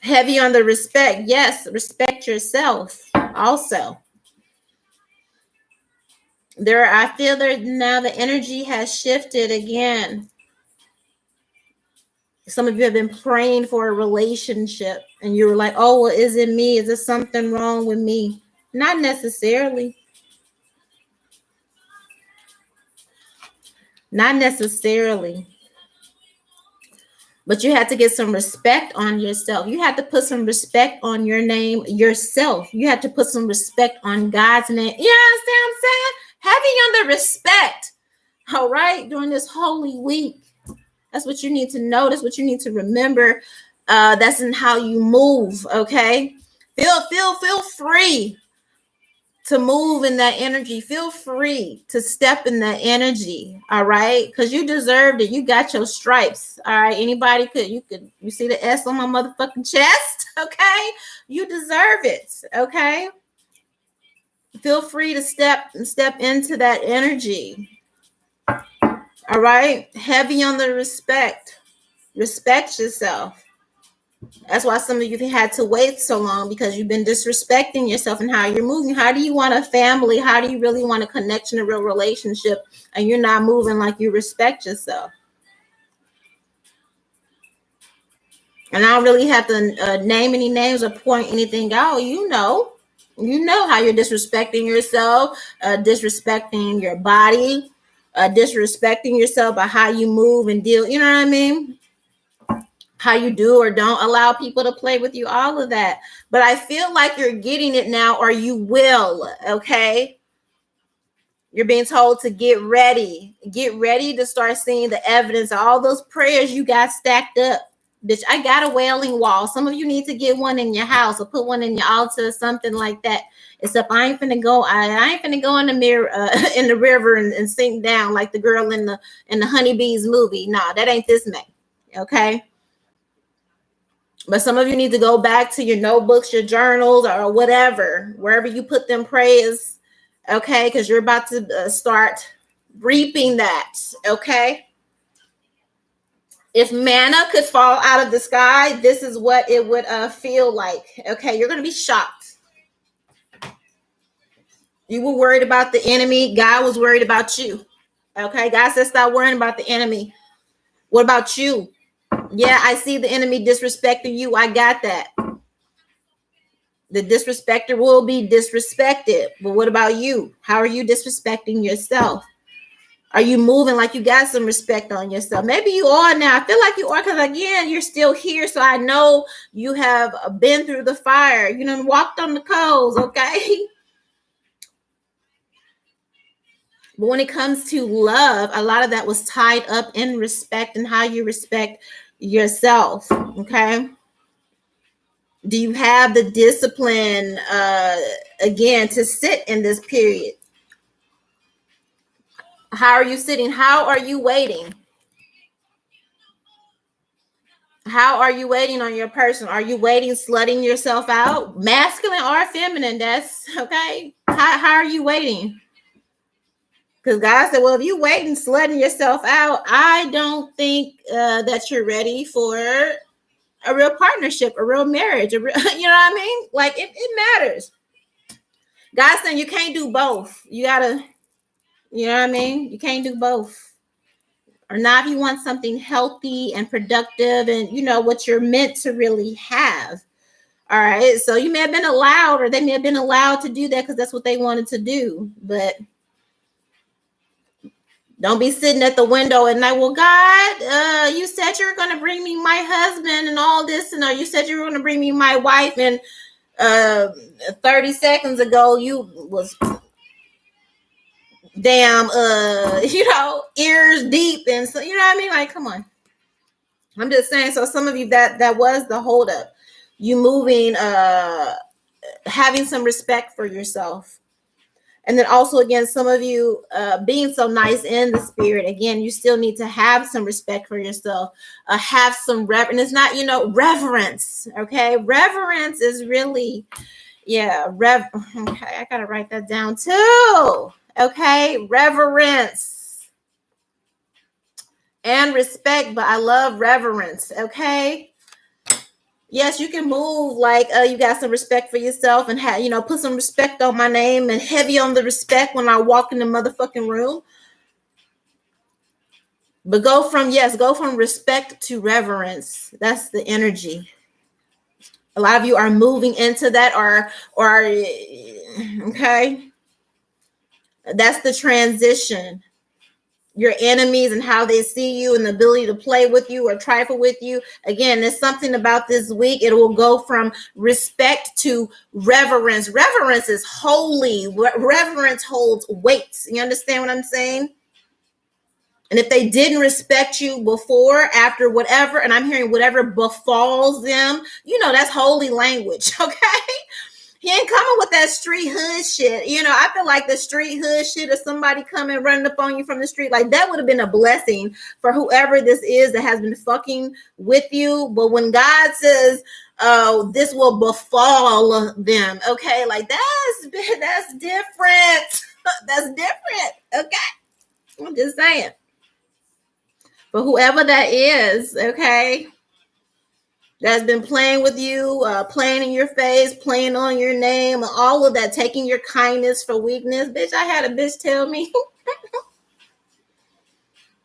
Heavy on the respect. Yes, respect yourself also. I feel that now the energy has shifted again. Some of you have been praying for a relationship, and you were like, oh, well, is it me? Is there something wrong with me? Not necessarily. Not necessarily. But you had to get some respect on yourself. You had to put some respect on your name yourself. You had to put some respect on God's name. You understand what I'm saying? Heavy on the respect. All right. During this holy week. That's what you need to know. That's what you need to remember. That's in how you move. Okay. Feel free to move in that energy. Feel free to step in that energy. All right. Because you deserved it. You got your stripes. All right. Anybody you see the S on my motherfucking chest? Okay. You deserve it. Okay. Feel free to step into that energy. All right. Heavy on the respect. Respect yourself. That's why some of you had to wait so long, because you've been disrespecting yourself and how you're moving. How do you want a family? How do you really want a connection, a real relationship, and you're not moving like you respect yourself? And I don't really have to name any names or point anything out. You know how you're disrespecting yourself, disrespecting your body, disrespecting yourself by how you move and deal. You know what I mean? How you do or don't allow people to play with you, all of that. But I feel like you're getting it now, or you will. Okay. You're being told to get ready to start seeing the evidence of all those prayers you got stacked up. Bitch, I got a wailing wall. Some of you need to get one in your house or put one in your altar or something like that. Except I ain't finna go. I ain't finna go in the mirror in the river and sink down like the girl in the Honeybees movie. Nah, that ain't this May. Okay. But some of you need to go back to your notebooks, your journals, or whatever, wherever you put them prayers. Okay, because you're about to start reaping that. Okay. If manna could fall out of the sky, this is what it would feel like. Okay, you're going to be shocked. You were worried about the enemy. God was worried about you. Okay, God said stop worrying about the enemy. What about you? Yeah, I see the enemy disrespecting you. I got that. The disrespecter will be disrespected. But what about you? How are you disrespecting yourself? Are you moving like you got some respect on yourself? Maybe you are now. I feel like you are because, again, you're still here. So I know you have been through the fire. You done walked on the coals, okay? But when it comes to love, a lot of that was tied up in respect and how you respect yourself, okay? Do you have the discipline, again, to sit in this period? How are you sitting? How are you waiting? How are you waiting on your person? Are you waiting, slutting yourself out? Masculine or feminine, that's okay. How are you waiting? Because God said, well, if you waiting, slutting yourself out, I don't think that you're ready for a real partnership, a real marriage. You know what I mean? Like, it matters. God's saying you can't do both. You got to, you know what I mean? You can't do both. Or not if you want something healthy and productive and, you know, what you're meant to really have. All right. So you may have been allowed, or they may have been allowed to do that because that's what they wanted to do. But don't be sitting at the window and like, well, God, you said you're going to bring me my husband and all this. And you said you were going to bring me my wife. And 30 seconds ago, you was damn, you know, ears deep. And so, you know what I mean? Like, come on. I'm just saying. So some of you, that was the holdup. You moving, having some respect for yourself. And then also, again, some of you being so nice in the spirit, again, you still need to have some respect for yourself, have some reverence. It's not, you know, reverence. Okay. Reverence is really, yeah. Okay. I got to write that down too. Okay. Reverence and respect, but I love reverence. Okay. Yes, you can move like you got some respect for yourself and have, you know, put some respect on my name and heavy on the respect when I walk in the motherfucking room. But go from respect to reverence. That's the energy. A lot of you are moving into that or okay. That's the transition. Your enemies and how they see you and the ability to play with you or trifle with you. Again, there's something about this week. It will go from respect to reverence. Reverence is holy. Reverence holds weight. You understand what I'm saying? And if they didn't respect you before, after whatever, and I'm hearing whatever befalls them, you know, that's holy language. Okay. He ain't coming with that street hood shit. You know, I feel like the street hood shit of somebody coming running up on you from the street, like that would have been a blessing for whoever this is that has been fucking with you. But when God says, oh, this will befall them, okay, like that's different. That's different. Okay. I'm just saying. But whoever that is, okay, that's been playing with you, playing in your face, playing on your name, all of that, taking your kindness for weakness. Bitch, I had a bitch tell me.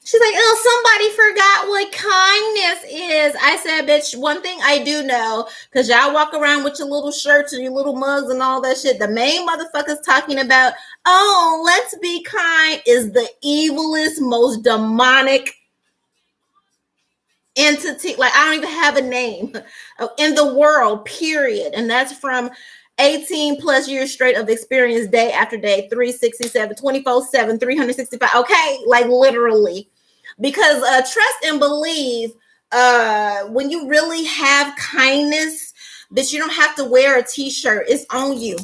She's like, oh, somebody forgot what kindness is. I said, bitch, one thing I do know, because y'all walk around with your little shirts and your little mugs and all that shit. The main motherfuckers talking about, oh, let's be kind, is the evilest, most demonic entity, like I don't even have a name in the world, period. And that's from 18 plus years straight of experience, day after day, 367, 24/7, 365. Okay, like literally, because trust and believe when you really have kindness, that you don't have to wear a t-shirt. It's on you.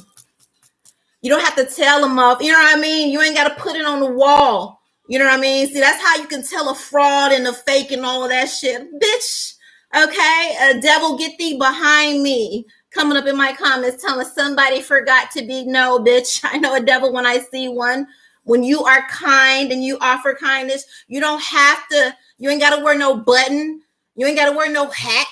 You don't have to tell them off. You know what I mean? You ain't got to put it on the wall. You know what I mean? See, that's how you can tell a fraud and a fake and all of that shit. Bitch, okay? Devil, get thee behind me. Coming up in my comments telling somebody forgot to be. No, bitch. I know a devil when I see one. When you are kind and you offer kindness, you don't have to, you ain't got to wear no button. You ain't got to wear no hat.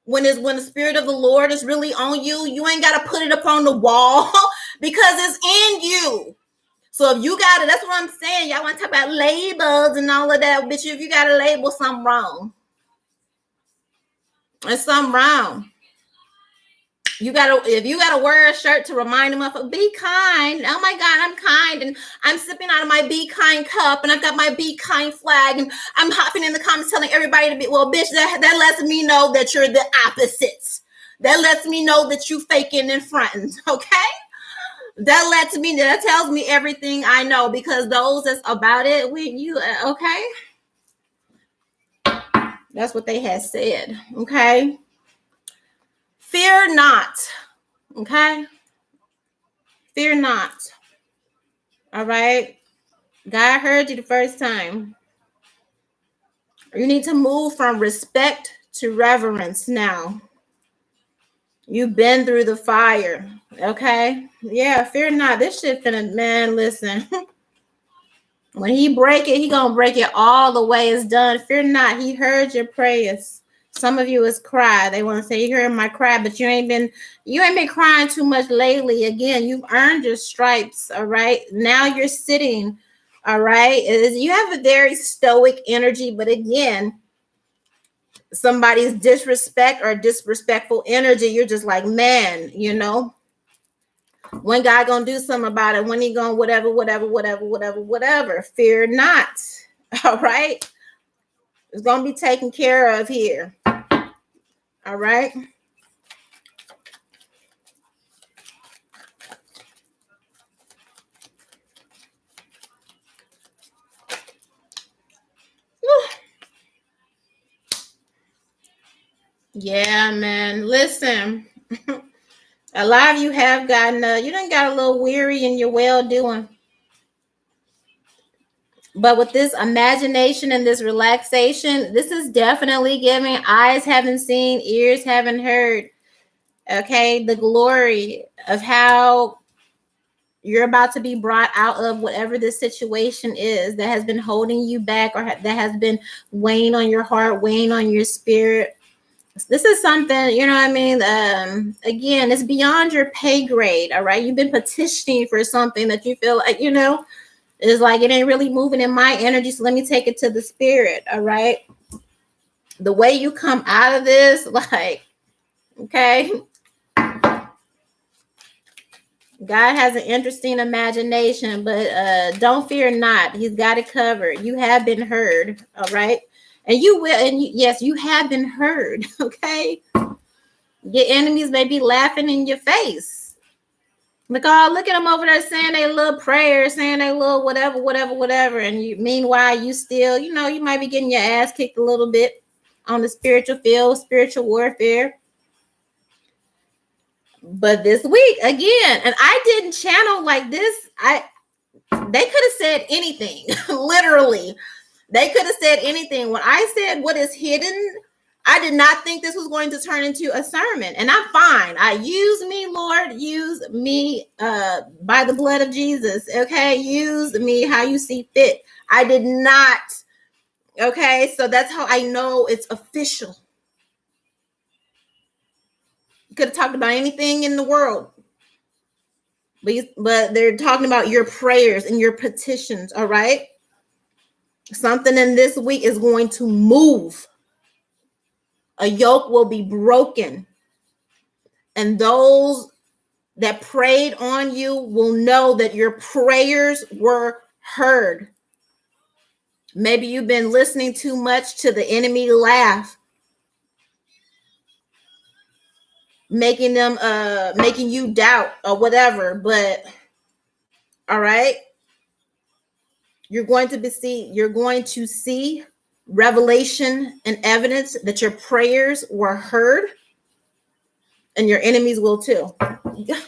When the spirit of the Lord is really on you, you ain't got to put it up on the wall because it's in you. So if you got it, that's what I'm saying. Y'all want to talk about labels and all of that, bitch. If you got to label, something wrong. There's something wrong. If you gotta wear a shirt to remind them of, be kind. Oh my God, I'm kind, and I'm sipping out of my Be Kind cup, and I've got my Be Kind flag, and I'm hopping in the comments telling everybody to be. Well, bitch, that lets me know that you're the opposites. That lets me know that you faking and fronting. Okay, that tells me everything I know, because those that's about it, okay. That's what they had said. Okay, fear not. Okay. Fear not. All right. God heard you the first time. You need to move from respect to reverence now. You've been through the fire. Okay. Yeah, fear not. This shit finna, man, listen. When he break it, he gonna break it all the way it's done. Fear not. He heard your prayers. Some of you is cry. They want to say, you heard my cry, but you ain't been crying too much lately. Again, you've earned your stripes. All right. Now you're sitting. All right. You have a very stoic energy, but again, somebody's disrespect or disrespectful energy, you're just like, man, when God gonna do something about it, when he gonna whatever. Fear not. All right. It's gonna be taken care of here. All right. Yeah, man. Listen, a lot of you have gotten, you done got a little weary in your well doing. But with this imagination and this relaxation, this is definitely giving eyes haven't seen, ears haven't heard. Okay, the glory of how you're about to be brought out of whatever this situation is that has been holding you back, or that has been weighing on your heart, weighing on your spirit. This is something, you know what I mean? Again, it's beyond your pay grade. All right. You've been petitioning for something that you feel like, it's like it ain't really moving in my energy. So let me take it to the spirit. All right. The way you come out of this, like, okay. God has an interesting imagination, but don't fear not. He's got it covered. You have been heard. All right. And you will. And yes, you have been heard. Okay. Your enemies may be laughing in your face. Look at them over there saying they little prayers, saying they little whatever. And meanwhile, you still, you might be getting your ass kicked a little bit on the spiritual field, spiritual warfare. But this week, again, and I didn't channel like this. They could have said anything. Literally, they could have said anything. When I said what is hidden, I did not think this was going to turn into a sermon, and I'm fine. Use me, Lord. Use me by the blood of Jesus. Okay, use me how you see fit. I did not. Okay, so that's how I know it's official. You could have talked about anything in the world, but they're talking about your prayers and your petitions. All right, something in this week is going to move. A yoke will be broken. And those that prayed on you will know that your prayers were heard. Maybe you've been listening too much to the enemy laugh, making you doubt or whatever. But all right, you're going to see revelation and evidence that your prayers were heard, and your enemies will too. Listen,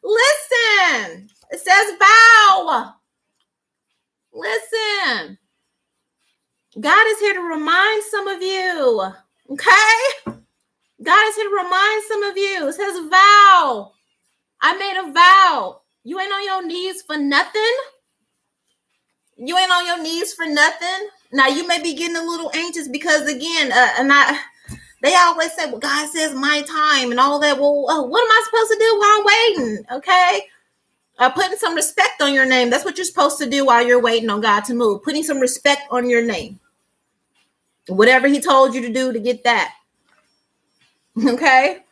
listen. It says vow. Listen. God is here to remind some of you. Okay? God is here to remind some of you. It says vow. I made a vow. You ain't on your knees for nothing. You ain't on your knees for nothing. Now you may be getting a little anxious because again, they always say, well, God says my time and all that. Well, what am I supposed to do while I'm waiting? Okay. Putting some respect on your name. That's what you're supposed to do while you're waiting on God to move. Putting some respect on your name. Whatever he told you to do to get that. Okay.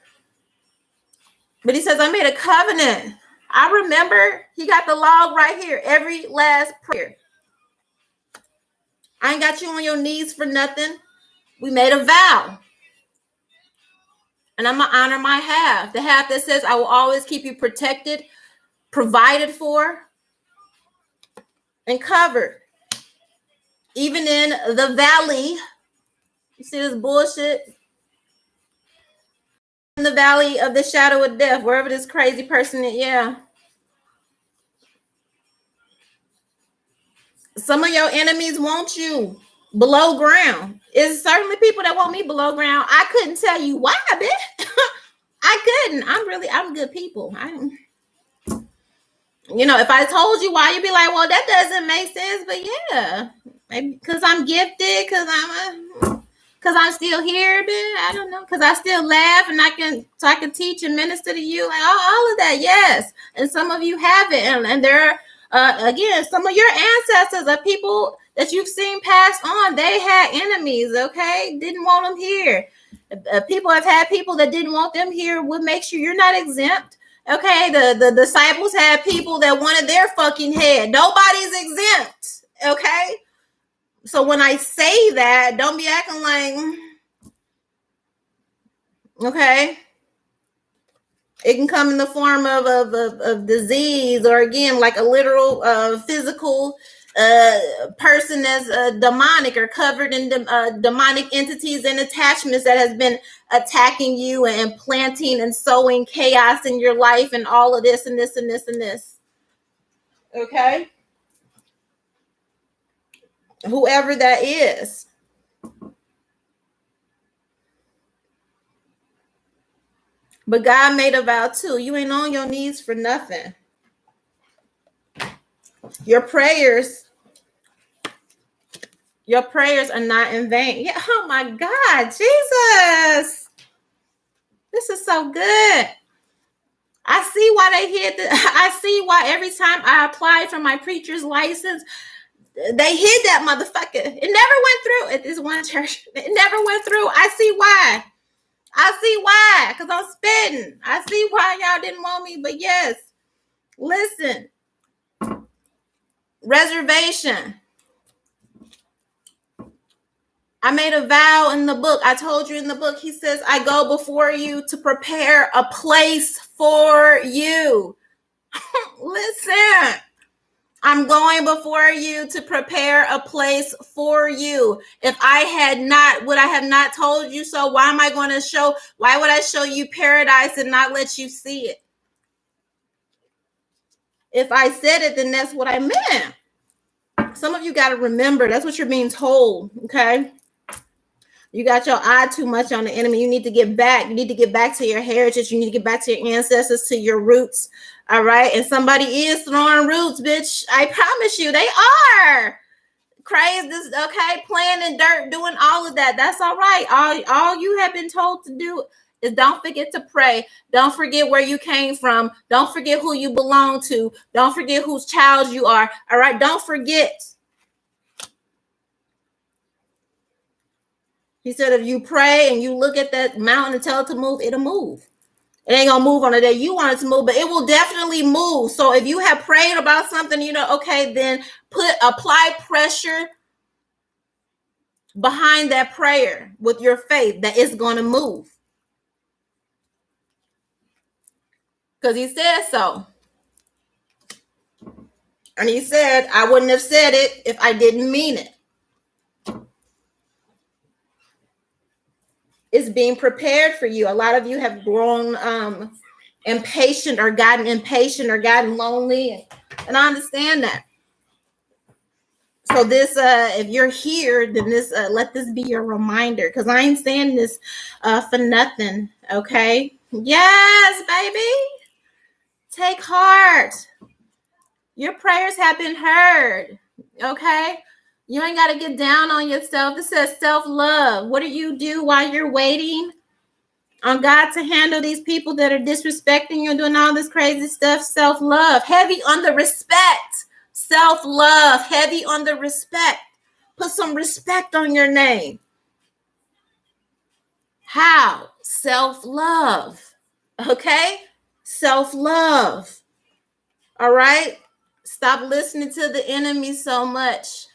But he says, I made a covenant. I remember he got the log right here. Every last prayer. I ain't got you on your knees for nothing. We made a vow. And I'm going to honor my half. The half that says I will always keep you protected, provided for, and covered. Even in the valley. You see this bullshit? In the valley of the shadow of death, wherever this crazy person is. Yeah. Some of your enemies want you below ground. It's certainly people that want me below ground. I couldn't tell you why, bitch. I couldn't. I'm good people. If I told you why, you'd be like, well, that doesn't make sense. But yeah, maybe because I'm gifted, because I'm still here, but I don't know, because I still laugh and I can teach and minister to you, like all of that. Yes, and some of you have it, and there are again some of your ancestors are people that you've seen pass on. They had enemies, okay, didn't want them here. People have had people that didn't want them here. Would make sure you're not exempt. Okay, the disciples had people that wanted their fucking head. Nobody's exempt. Okay. So when I say that, don't be acting like, okay, it can come in the form of disease, or again, like a literal physical person that's demonic or covered in demonic entities and attachments that has been attacking you and planting and sowing chaos in your life and all of this and this and this and this. Okay. Whoever that is. But God made a vow too. You ain't on your knees for nothing. Your prayers are not in vain. Yeah. Oh my God, Jesus. This is so good. I see why they hid I see why every time I applied for my preacher's license, they hid that motherfucker. It never went through at this one church. It never went through. I see why. Because I'm spitting. I see why y'all didn't want me. But yes, listen. Reservation. I made a vow in the book. I told you in the book, he says, I go before you to prepare a place for you. Listen. I'm going before you to prepare a place for you. If I had not, would I have not told you so? Why would I show you paradise and not let you see it? If I said it, then that's what I meant. Some of you got to remember, that's what you're being told, okay? You got your eye too much on the enemy. You need to get back. You need to get back to your heritage. You need to get back to your ancestors, to your roots. All right. And somebody is throwing roots, bitch. I promise you, they are. Crazy, okay, playing in dirt, doing all of that. That's all right. All you have been told to do is don't forget to pray. Don't forget where you came from. Don't forget who you belong to. Don't forget whose child you are. All right. Don't forget. He said, if you pray and you look at that mountain and tell it to move, it'll move. It ain't gonna move on the day you want it to move, but it will definitely move. So if you have prayed about something, okay, then apply pressure behind that prayer with your faith that it's going to move. Because he said so. And he said, I wouldn't have said it if I didn't mean it. is being prepared for you. A lot of you have grown impatient or gotten lonely. And I understand that. So this, if you're here, then this, let this be your reminder, because I ain't saying this for nothing. Okay. Yes, baby. Take heart. Your prayers have been heard. Okay. You ain't got to get down on yourself. This says self-love. What do you do while you're waiting on God to handle these people that are disrespecting you and doing all this crazy stuff? Self-love. Heavy on the respect. Self-love. Heavy on the respect. Put some respect on your name. How? Self-love. Okay? Self-love. All right? Stop listening to the enemy so much.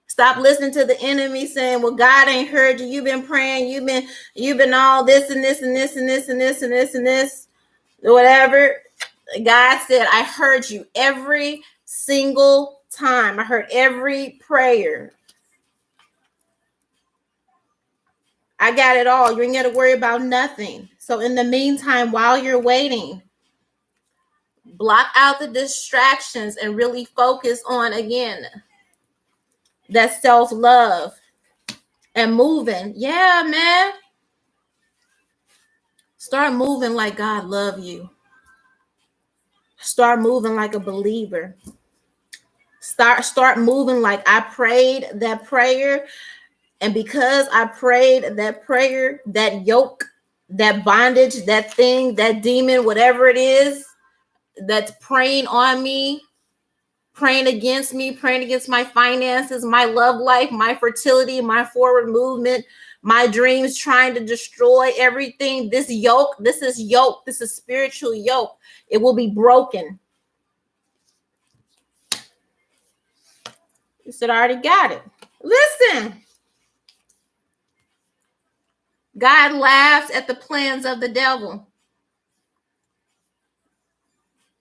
Stop listening to the enemy saying, well, God ain't heard you. You've been praying. You've been all this and this and this and this and this and this and this, whatever. God said, I heard you every single time. I heard every prayer. I got it all. You ain't got to worry about nothing. So in the meantime, while you're waiting, block out the distractions and really focus on, again, that self-love and moving. Yeah, man. Start moving like God love you. Start moving like a believer. Start moving like I prayed that prayer. And because I prayed that prayer, that yoke, that bondage, that thing, that demon, whatever it is that's preying on me, praying against me, praying against my finances, my love life, my fertility, my forward movement, my dreams, trying to destroy everything. This yoke, this is spiritual yoke. It will be broken. You said, I already got it. Listen. God laughs at the plans of the devil.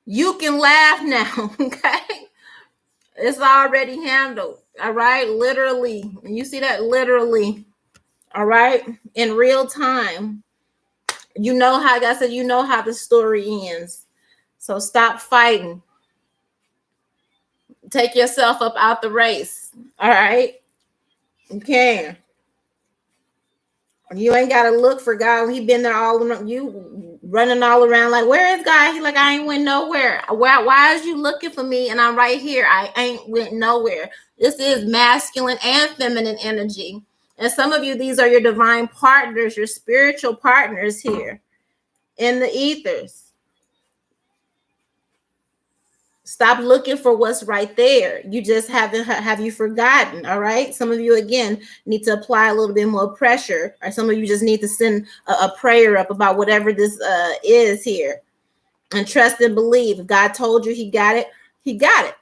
You can laugh now, okay? It's already handled, all right? Literally. You see that? Literally, all right? In real time. You know how, like I said, you know how the story ends. So stop fighting. Take yourself up out the race, all right? You can. You ain't got to look for God. He been there all around. You running all around like, where is God? He like, I ain't went nowhere. Why is you looking for me? And I'm right here. I ain't went nowhere. This is masculine and feminine energy. And some of you, these are your divine partners, your spiritual partners here in the ethers. Stop looking for what's right there. You just have you forgotten? All right. Some of you, again, need to apply a little bit more pressure, or some of you just need to send a prayer up about whatever this is here, and trust and believe. If God told you he got it, he got it.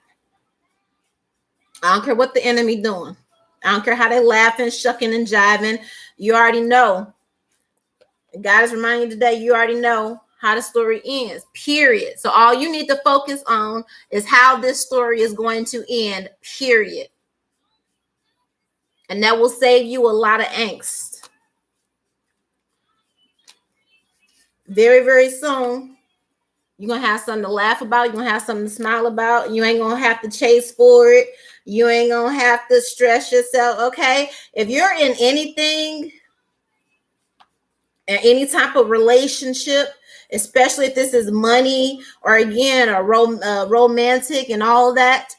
I don't care what the enemy doing. I don't care how they laughing, shucking, and jiving. You already know. God is reminding you today, you already know how the story ends, period. So all you need to focus on is how this story is going to end, period. And that will save you a lot of angst. Very, very soon, you're going to have something to laugh about. You're going to have something to smile about. You ain't going to have to chase for it. You ain't going to have to stress yourself, okay? If you're in anything, any type of relationship, especially if this is money or, again, a romantic and all that,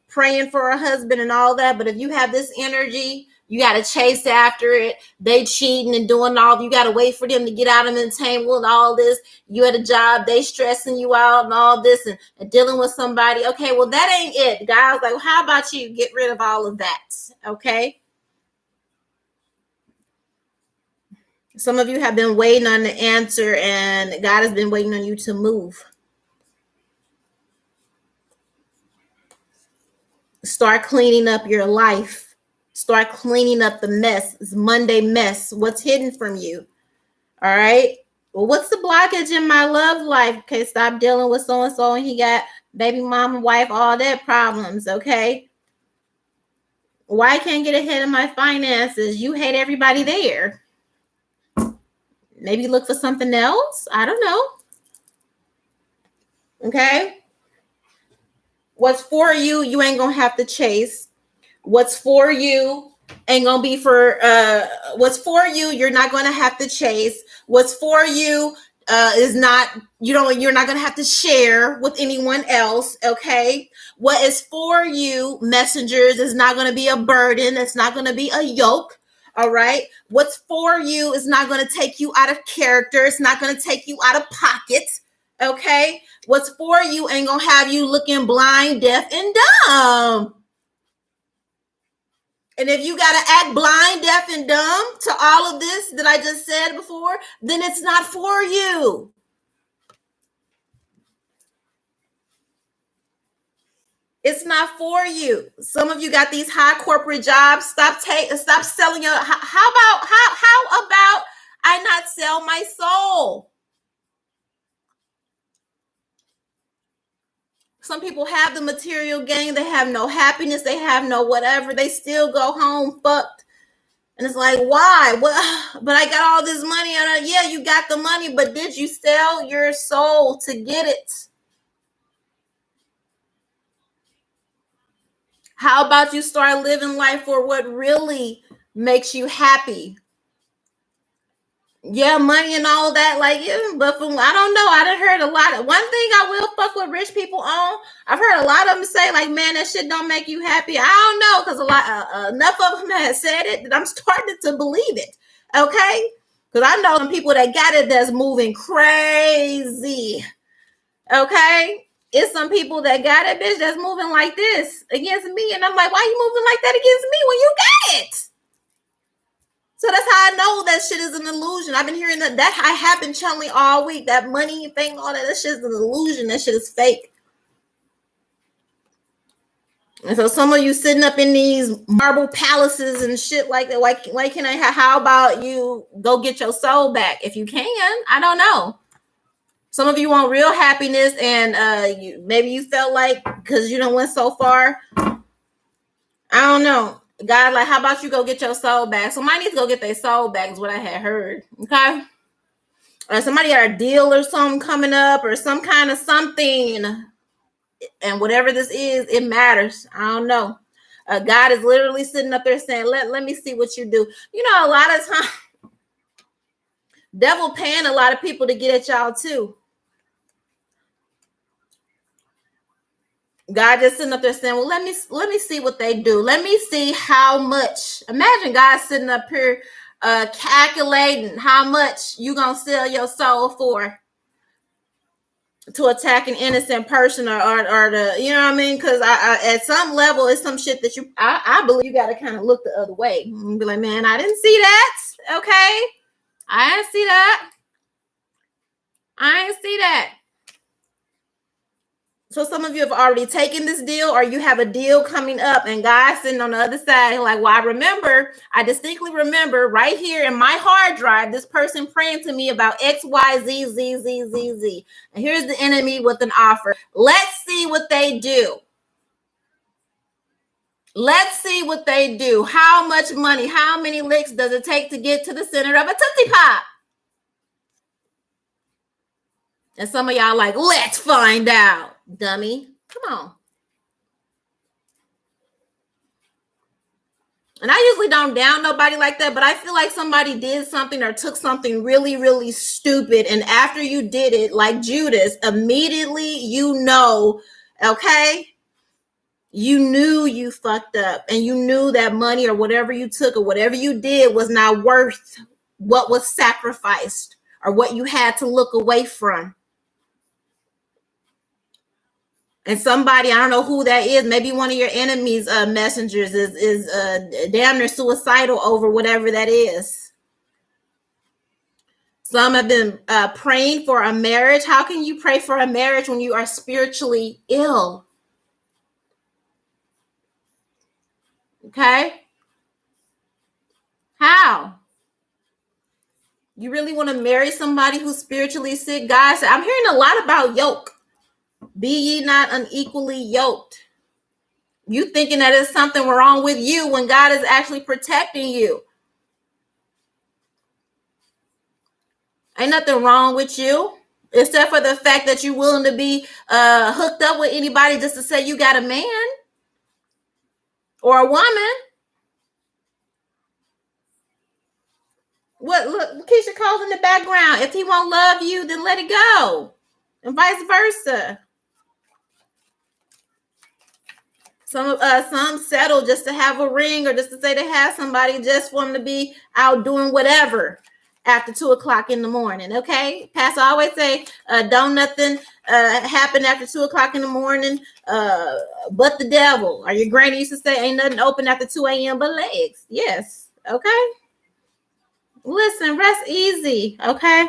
praying for a husband and all that. But if you have this energy, you got to chase after it. They cheating and doing all. You got to wait for them to get out of entangled and all this. You at a job, they stressing you out and all this, and dealing with somebody. Okay, well, that ain't it. Guys, like, well, how about you get rid of all of that? Okay. Some of you have been waiting on the answer, and God has been waiting on you to move. Start cleaning up your life. Start cleaning up the mess. It's Monday mess. What's hidden from you? All right. Well, what's the blockage in my love life? Okay, stop dealing with so-and-so and he got baby mama, wife, all that problems. Okay. Why I can't get ahead of my finances? You hate everybody there. Maybe look for something else. I don't know. Okay. What's for you, you ain't gonna have to chase. What's for you ain't gonna be for what's for you, you're not gonna have to chase. What's for you is not, you're not gonna have to share with anyone else. Okay. What is for you, messengers, is not gonna be a burden, it's not gonna be a yoke. All right. What's for you is not going to take you out of character. It's not going to take you out of pocket. Okay. What's for you ain't going to have you looking blind, deaf, and dumb. And if you got to act blind, deaf, and dumb to all of this that I just said before, then it's not for you. It's not for you. Some of you got these high corporate jobs. Stop selling your. How about I not sell my soul? Some people have the material gain. They have no happiness. They have no whatever. They still go home fucked. And it's like, why? What? But I got all this money. And yeah, you got the money, but did you sell your soul to get it? How about you start living life for what really makes you happy? Yeah, money and all that, like, yeah, but from, I don't know. I done heard a lot of, one thing I will fuck with rich people on. I've heard a lot of them say, like, man, that shit don't make you happy. I don't know, because a lot, enough of them have said it that I'm starting to believe it. Okay, because I know some people that got it that's moving crazy. Okay, it's some people that got it, bitch, that's moving like this against me, and I'm like, why you moving like that against me when you got it? So that's how I know that shit is an illusion. I've been hearing that I have been channeling all week. That money thing, all that shit is an illusion. That shit is fake. And so some of you sitting up in these marble palaces and shit like that. Why can I? How about you go get your soul back if you can? I don't know. Some of you want real happiness, and maybe you felt like because you don't went so far. I don't know. God, like, how about you go get your soul back? Somebody needs to go get their soul back, is what I had heard. Okay. Or somebody got a deal or something coming up, or some kind of something. And whatever this is, it matters. I don't know. God is literally sitting up there saying, let me see what you do. You know, a lot of times, devil paying a lot of people to get at y'all too. God just sitting up there saying, well, let me see what they do. Let me see how much. Imagine God sitting up here calculating how much you gonna sell your soul for to attack an innocent person or the, you know what I mean? Because I at some level, it's some shit that I believe you got to kind of look the other way and be like, man, I didn't see that. Okay, I didn't see that. I didn't see that. So some of you have already taken this deal, or you have a deal coming up, and God's sitting on the other side, like, well, I distinctly remember right here in my hard drive, this person praying to me about X, Y, Z, Z, Z, Z, Z. And here's the enemy with an offer. Let's see what they do. Let's see what they do. How much money, how many licks does it take to get to the center of a Tootsie Pop? And some of y'all like, let's find out, dummy. Come on. And I usually don't down nobody like that, but I feel like somebody did something or took something really, really stupid. And after you did it, like Judas, immediately you know, okay, you knew you fucked up, and you knew that money or whatever you took or whatever you did was not worth what was sacrificed or what you had to look away from. And somebody, I don't know who that is, maybe one of your enemies' messengers is damn near suicidal over whatever that is. Some have been praying for a marriage. How can you pray for a marriage when you are spiritually ill? Okay? How? You really want to marry somebody who's spiritually sick? God said, I'm hearing a lot about yoke. Be ye not unequally yoked. You thinking that it's something wrong with you when God is actually protecting you. Ain't nothing wrong with you, except for the fact that you're willing to be hooked up with anybody just to say you got a man or a woman. What? Look, Keisha calls in the background. If he won't love you, then let it go, and vice versa. Some settle just to have a ring or just to say they have somebody just for them to be out doing whatever after 2 o'clock in the morning. Okay, Pastor always say, "Don't nothing happen after 2 o'clock in the morning, but the devil." Or your granny used to say, "Ain't nothing open after 2 a.m. but legs." Yes. Okay. Listen, rest easy. Okay.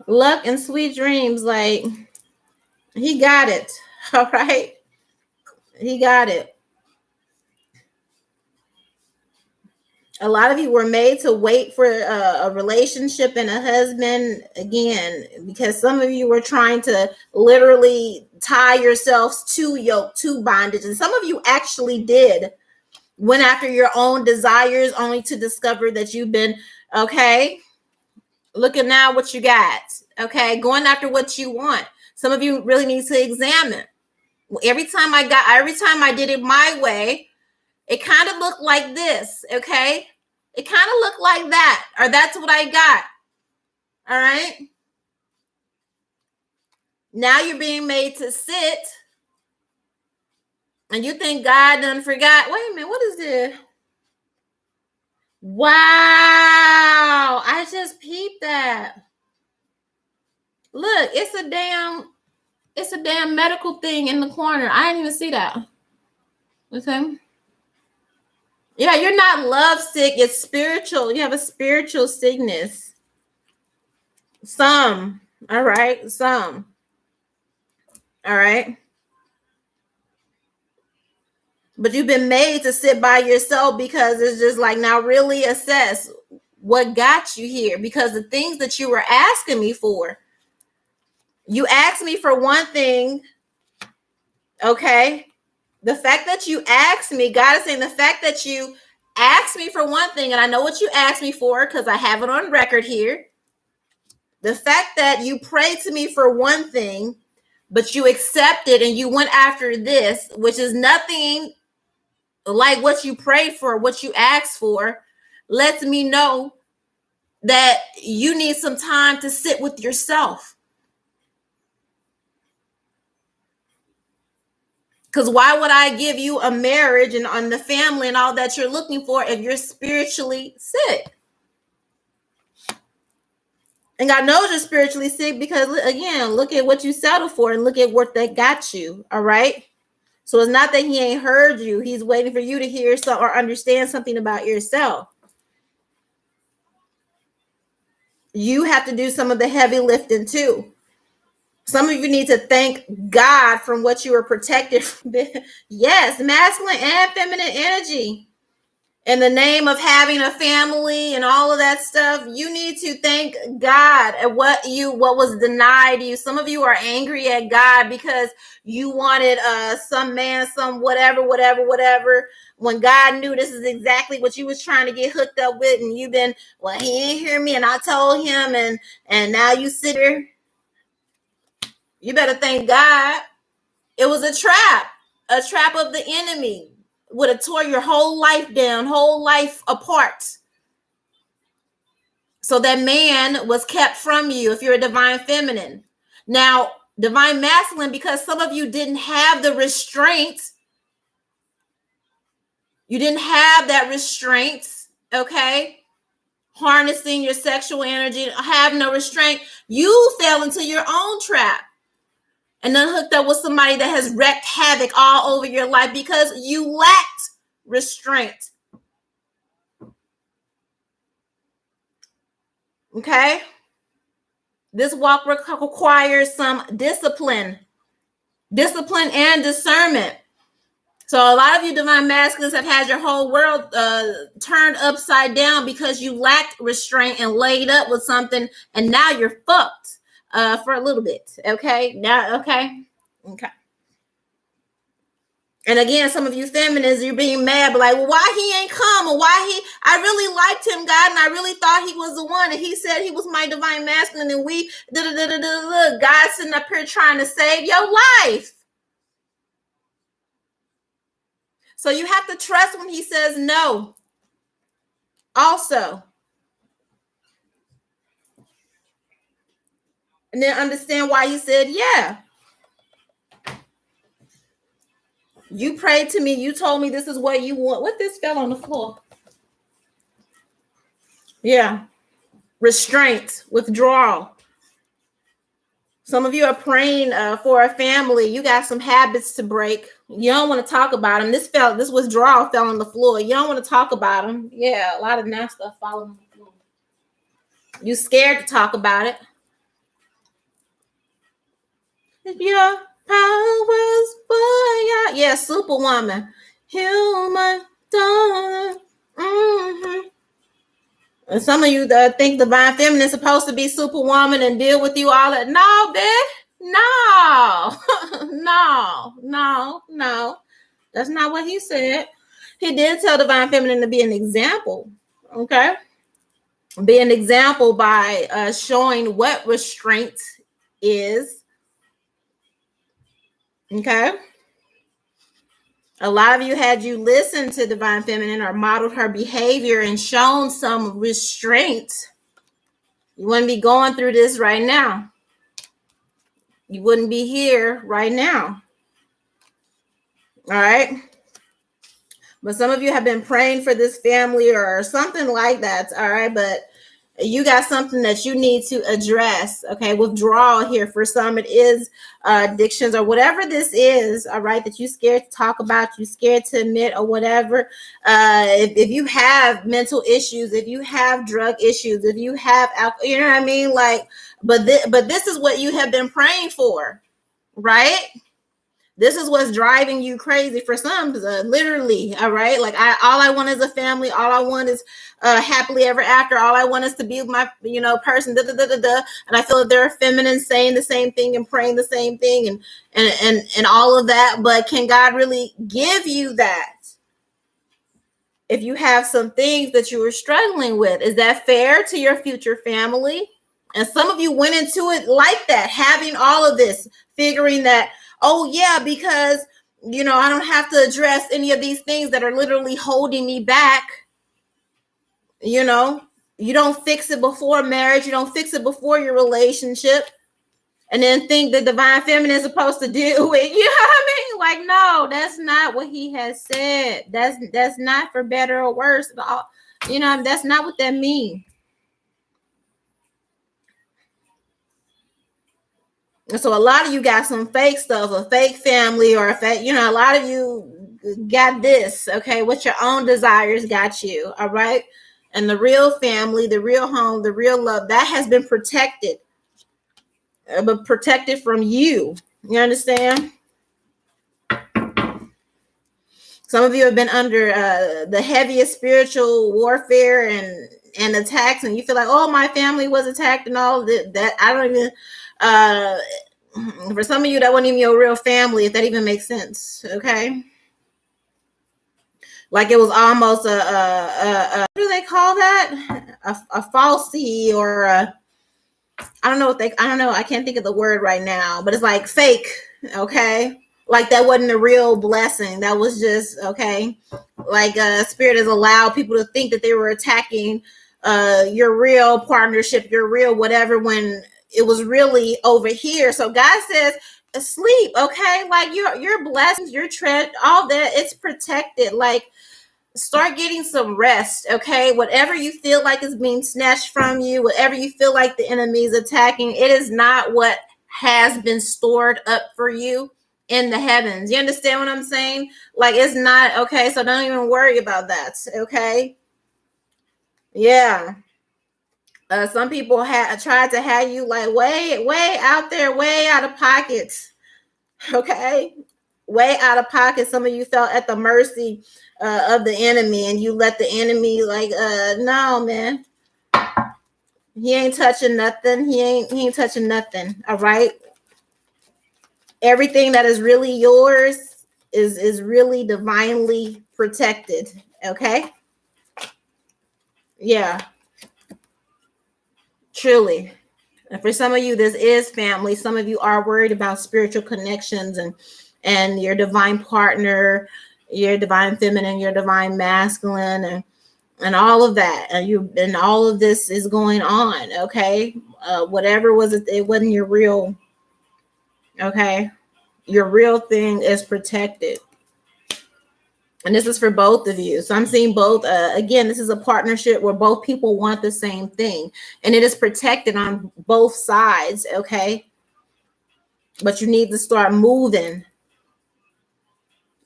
Luck and sweet dreams. Like, he got it. All right. He got it. A lot of you were made to wait for a relationship and a husband again, because some of you were trying to literally tie yourselves to yoke, to bondage. And some of you actually did, went after your own desires only to discover that you've been, okay, look at now what you got. Okay, going after what you want. Some of you really need to examine. Every time I did it my way, it kind of looked like this, okay? It kind of looked like that, or that's what I got. All right. Now you're being made to sit, and you think God done forgot. Wait a minute, what is this? Wow, I just peeped that. Look, it's a damn medical thing in the corner. I didn't even see that. Okay. Yeah, you're not love sick. It's spiritual. You have a spiritual sickness. Some. All right. Some. All right. But you've been made to sit by yourself because it's just like, now really assess what got you here, because the things that you were asking me for, you asked me for one thing. Okay. The fact that you asked me, God is saying the fact that you asked me for one thing, and I know what you asked me for because I have it on record here. The fact that you prayed to me for one thing, but you accepted and you went after this, which is nothing like what you prayed for, what you asked for, lets me know that you need some time to sit with yourself. Because why would I give you a marriage and on the family and all that you're looking for if you're spiritually sick? And God knows you're spiritually sick because, again, look at what you settled for and look at what that got you. All right. So it's not that he ain't heard you. He's waiting for you to hear something or understand something about yourself. You have to do some of the heavy lifting too. Some of you need to thank God from what you were protected from. Yes, masculine and feminine energy. In the name of having a family and all of that stuff, you need to thank God at what was denied you. Some of you are angry at God because you wanted some man, some whatever, when God knew this is exactly what you was trying to get hooked up with, and you've been, well, he didn't hear me and I told him, and now you sit here. You better thank God. It was a trap of the enemy. Would have tore your whole life down, whole life apart. So that man was kept from you if you're a divine feminine. Now, divine masculine, because some of you didn't have the restraint. You didn't have that restraint, okay? Harnessing your sexual energy, have no restraint. You fell into your own trap. And then hooked up with somebody that has wreaked havoc all over your life because you lacked restraint. Okay? This walk requires some discipline and discernment. So a lot of you divine masculines have had your whole world turned upside down because you lacked restraint and laid up with something, and now you're fucked for a little bit. Okay? Now, okay? Okay. And again, some of you feminists, you're being mad, but like, well, why he ain't come, or I really liked him, God, and I really thought he was the one, and he said he was my divine masculine, and we, God sitting up here trying to save your life. So you have to trust when he says no. Also. And then understand why he said, yeah. You prayed to me. You told me this is what you want. What, this fell on the floor? Yeah. Restraint, withdrawal. Some of you are praying for a family. You got some habits to break. You don't want to talk about them. This withdrawal fell on the floor. You don't want to talk about them. Yeah, a lot of nasty stuff falling on the floor. You scared to talk about it. If your powers for yeah, superwoman, human daughter. Mm-hmm. And some of you that think divine feminine is supposed to be superwoman and deal with you all that. No, bitch. No. That's not what he said. He did tell divine feminine to be an example. Okay. Be an example by showing what restraint is. Okay. A lot of you had you listened to divine feminine or modeled her behavior and shown some restraint. You wouldn't be going through this right now. You wouldn't be here right now. All right. But some of you have been praying for this family or something like that. All right. But you got something that you need to address. Okay. Withdrawal here. For some, it is addictions or whatever this is. All right. That you scared to talk about, you scared to admit or whatever. If you have mental issues, if you have drug issues, if you have alcohol, you know what I mean? Like, but this is what you have been praying for, right? This is what's driving you crazy for some, literally. All right. Like all I want is a family. All I want is happily ever after. All I want is to be with my, person. And I feel that they're feminine saying the same thing and praying the same thing and all of that. But can God really give you that? If you have some things that you were struggling with, is that fair to your future family? And some of you went into it like that, having all of this, figuring that, oh yeah, because I don't have to address any of these things that are literally holding me back. You don't fix it before marriage. You don't fix it before your relationship. And then think the divine feminine is supposed to deal with, you know what I mean? Like, no, that's not what he has said. That's not for better or worse at all. That's not what that means. So a lot of you got some fake stuff, a fake family, or a fake, a lot of you got this, okay? What your own desires got you, all right? And the real family, the real home, the real love, that has been protected, but protected from you. You understand? Some of you have been under the heaviest spiritual warfare and attacks, and you feel like, oh, my family was attacked and all that. I don't even... for some of you, that wasn't even your real family, if that even makes sense. Okay. Like it was almost a what do they call that? A falsy or I don't know. I can't think of the word right now, but it's like fake. Okay. Like that wasn't a real blessing. That was just, okay. Like spirit has allowed people to think that they were attacking your real partnership, your real whatever, when it was really over here. So God says, sleep, okay? Like your blessings, your treasure, all that, it's protected. Like start getting some rest, okay? Whatever you feel like is being snatched from you, whatever you feel like the enemy is attacking, it is not what has been stored up for you in the heavens. You understand what I'm saying? Like it's not, okay? So don't even worry about that, okay? Yeah. Some people tried to have you like way out there, way out of pockets. Okay. Way out of pocket. Some of you felt at the mercy of the enemy, and you let the enemy like, no, man. He ain't touching nothing. He ain't touching nothing. All right. everything that is really yours is really divinely protected. Okay. Yeah, truly. And for some of you, this is family. Some of you are worried about spiritual connections and your divine partner, your divine feminine, your divine masculine, and all of that. And all of this is going on. Okay. Whatever was it wasn't your real. Okay. Your real thing is protected. And this is for both of you. So I'm seeing both. Again, this is a partnership where both people want the same thing, and it is protected on both sides. Okay. But you need to start moving.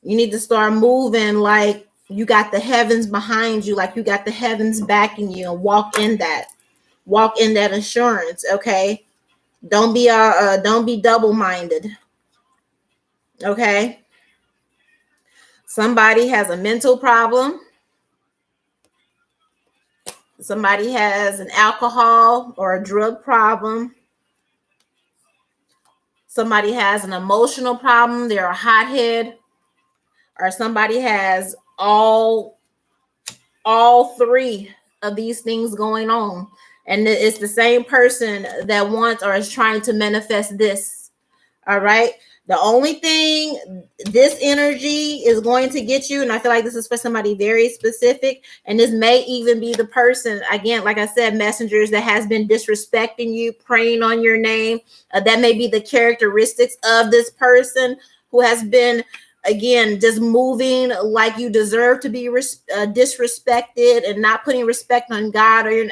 You need to start moving like you got the heavens behind you, like you got the heavens backing you, and walk in that. Walk in that assurance. Okay. Don't be double-minded. Okay. Somebody has a mental problem. Somebody has an alcohol or a drug problem. Somebody has an emotional problem. They're a hothead. Or somebody has all three of these things going on. And it's the same person that wants or is trying to manifest this. All right. The only thing this energy is going to get you, and I feel like this is for somebody very specific, and this may even be the person, again, like I said, messengers that has been disrespecting you, preying on your name. That may be the characteristics of this person who has been, again, just moving like you deserve to be disrespected and not putting respect on God, or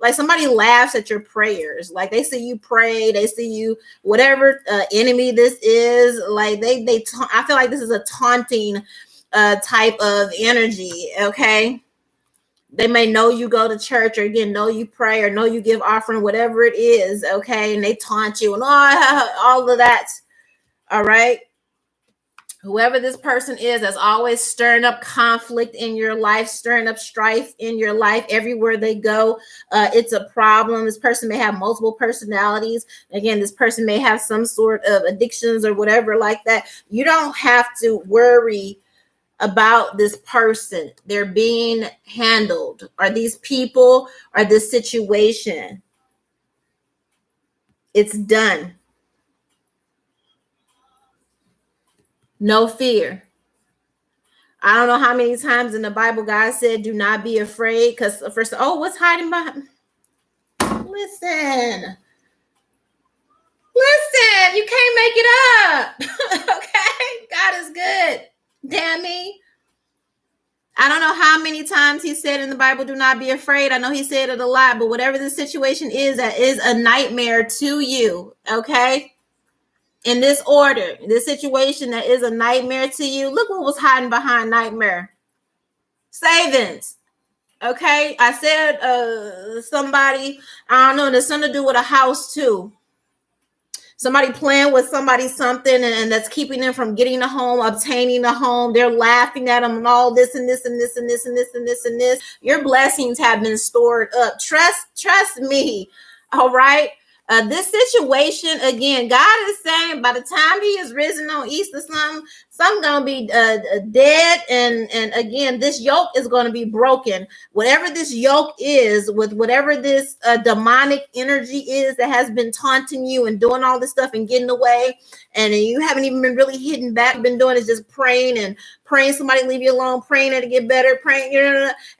like somebody laughs at your prayers, like they see you pray, they see you, whatever enemy this is, like I feel like this is a taunting type of energy. Okay. They may know you go to church, or again, know you pray, or know you give offering, whatever it is. Okay. And they taunt you and all of that. All right. Whoever this person is that's always stirring up conflict in your life, stirring up strife in your life, everywhere they go, it's a problem. This person may have multiple personalities. Again, this person may have some sort of addictions or whatever like that. You don't have to worry about this person. They're being handled, or these people, or this situation. It's done. No fear. I don't know how many times in the Bible God said, do not be afraid. Because first, what's hiding behind? Listen, you can't make it up. Okay. God is good. Damn me. I don't know how many times he said in the Bible, do not be afraid. I know he said it a lot, but whatever the situation is that is a nightmare to you. Okay. In this order, this situation that is a nightmare to you, look what was hiding behind nightmare. Savings. Okay. I said somebody, I don't know, there's something to do with a house too. Somebody playing with somebody something, and that's keeping them from getting a home, obtaining a home. They're laughing at them and all this and this and this and this and this and this and this. Your blessings have been stored up. Trust me. All right. This situation, again, God is saying by the time he is risen on Easter, some gonna be dead, and again, this yoke is going to be broken. Whatever this yoke is, with whatever this demonic energy is that has been taunting you and doing all this stuff and getting away, and you haven't even been really hitting back. Been doing is just praying and praying somebody leave you alone, praying that it get better, praying,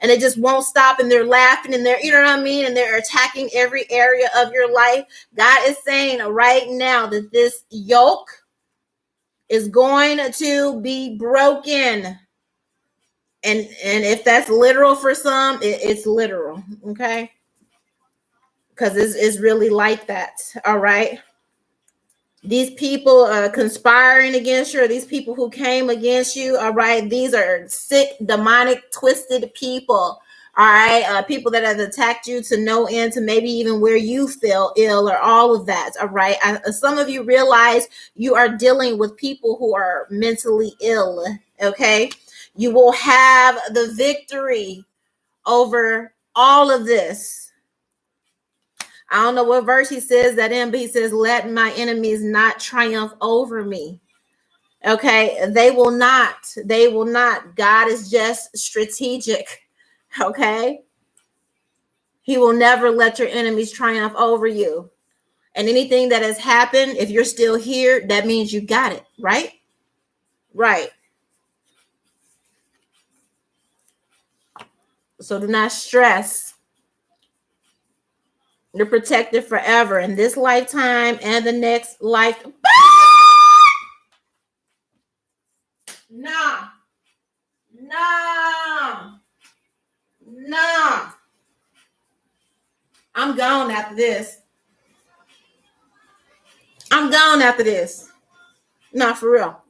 and it just won't stop. And they're laughing, and they're, and they're attacking every area of your life. God is saying right now that this yoke is going to be broken. And if that's literal for some, it's literal. Okay. Because it's really like that. All right. These people conspiring against you, or these people who came against you, all right, these are sick, demonic, twisted people. All right, people that have attacked you to no end, to maybe even where you feel ill, or all of that. All right, some of you realize you are dealing with people who are mentally ill. Okay, you will have the victory over all of this. I don't know what verse he says that in, but he says, let my enemies not triumph over me. Okay, they will not. They will not. God is just strategic. Okay, he will never let your enemies triumph over you. And anything that has happened, if you're still here, that means you got it, right? Right. So do not stress. You're protected forever in this lifetime and the next life. No. No. No. I'm gone after this. I'm gone after this. Not for real.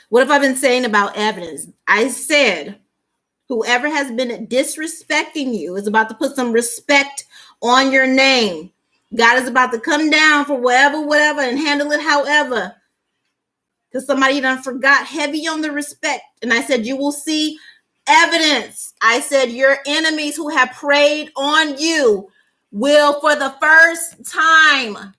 What have I been saying about evidence? I said, whoever has been disrespecting you is about to put some respect on your name. God is about to come down for whatever, and handle it however. Because somebody done forgot heavy on the respect. And I said, you will see evidence. I said, your enemies who have preyed on you will, for the first time,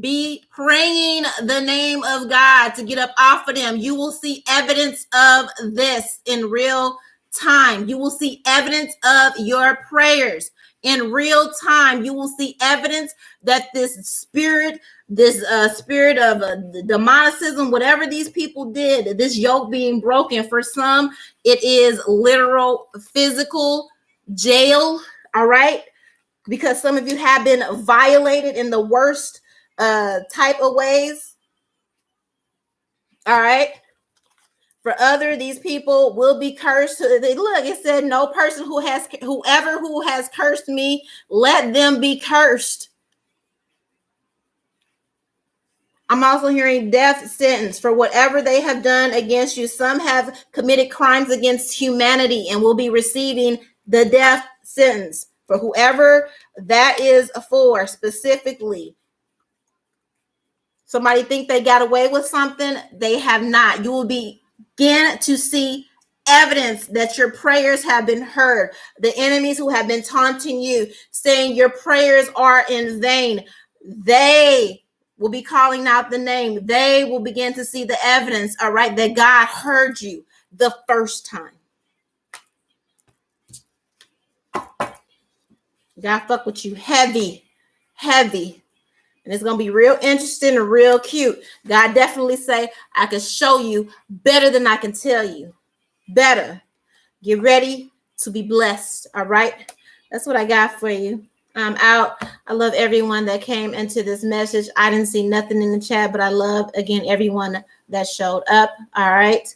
be praying the name of God to get up off of them. You will see evidence of this in real time. You will see evidence of your prayers in real time. You will see evidence that this spirit of demonicism, whatever these people did, this yoke being broken, for some, it is literal physical jail. All right. Because some of you have been violated in the worst type of ways. All right. For other, these people will be cursed. They look, it said, no person whoever who has cursed me, let them be cursed. I'm also hearing death sentence for whatever they have done against you. Some have committed crimes against humanity and will be receiving the death sentence for whoever that is for specifically. Somebody think they got away with something, they have not. You will begin to see evidence that your prayers have been heard. The enemies who have been taunting you, saying your prayers are in vain, they will be calling out the name. They will begin to see the evidence, all right, that God heard you the first time. God fuck with you heavy. And it's going to be real interesting and real cute. God definitely say, I can show you better than I can tell you. Better. Get ready to be blessed. All right. That's what I got for you. I'm out. I love everyone that came into this message. I didn't see nothing in the chat, but I love, again, everyone that showed up. All right.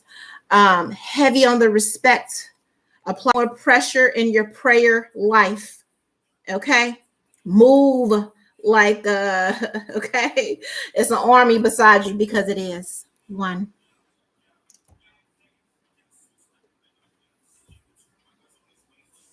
Heavy on the respect. Apply more pressure in your prayer life. Okay. Move like okay, it's an army beside you, because it is one.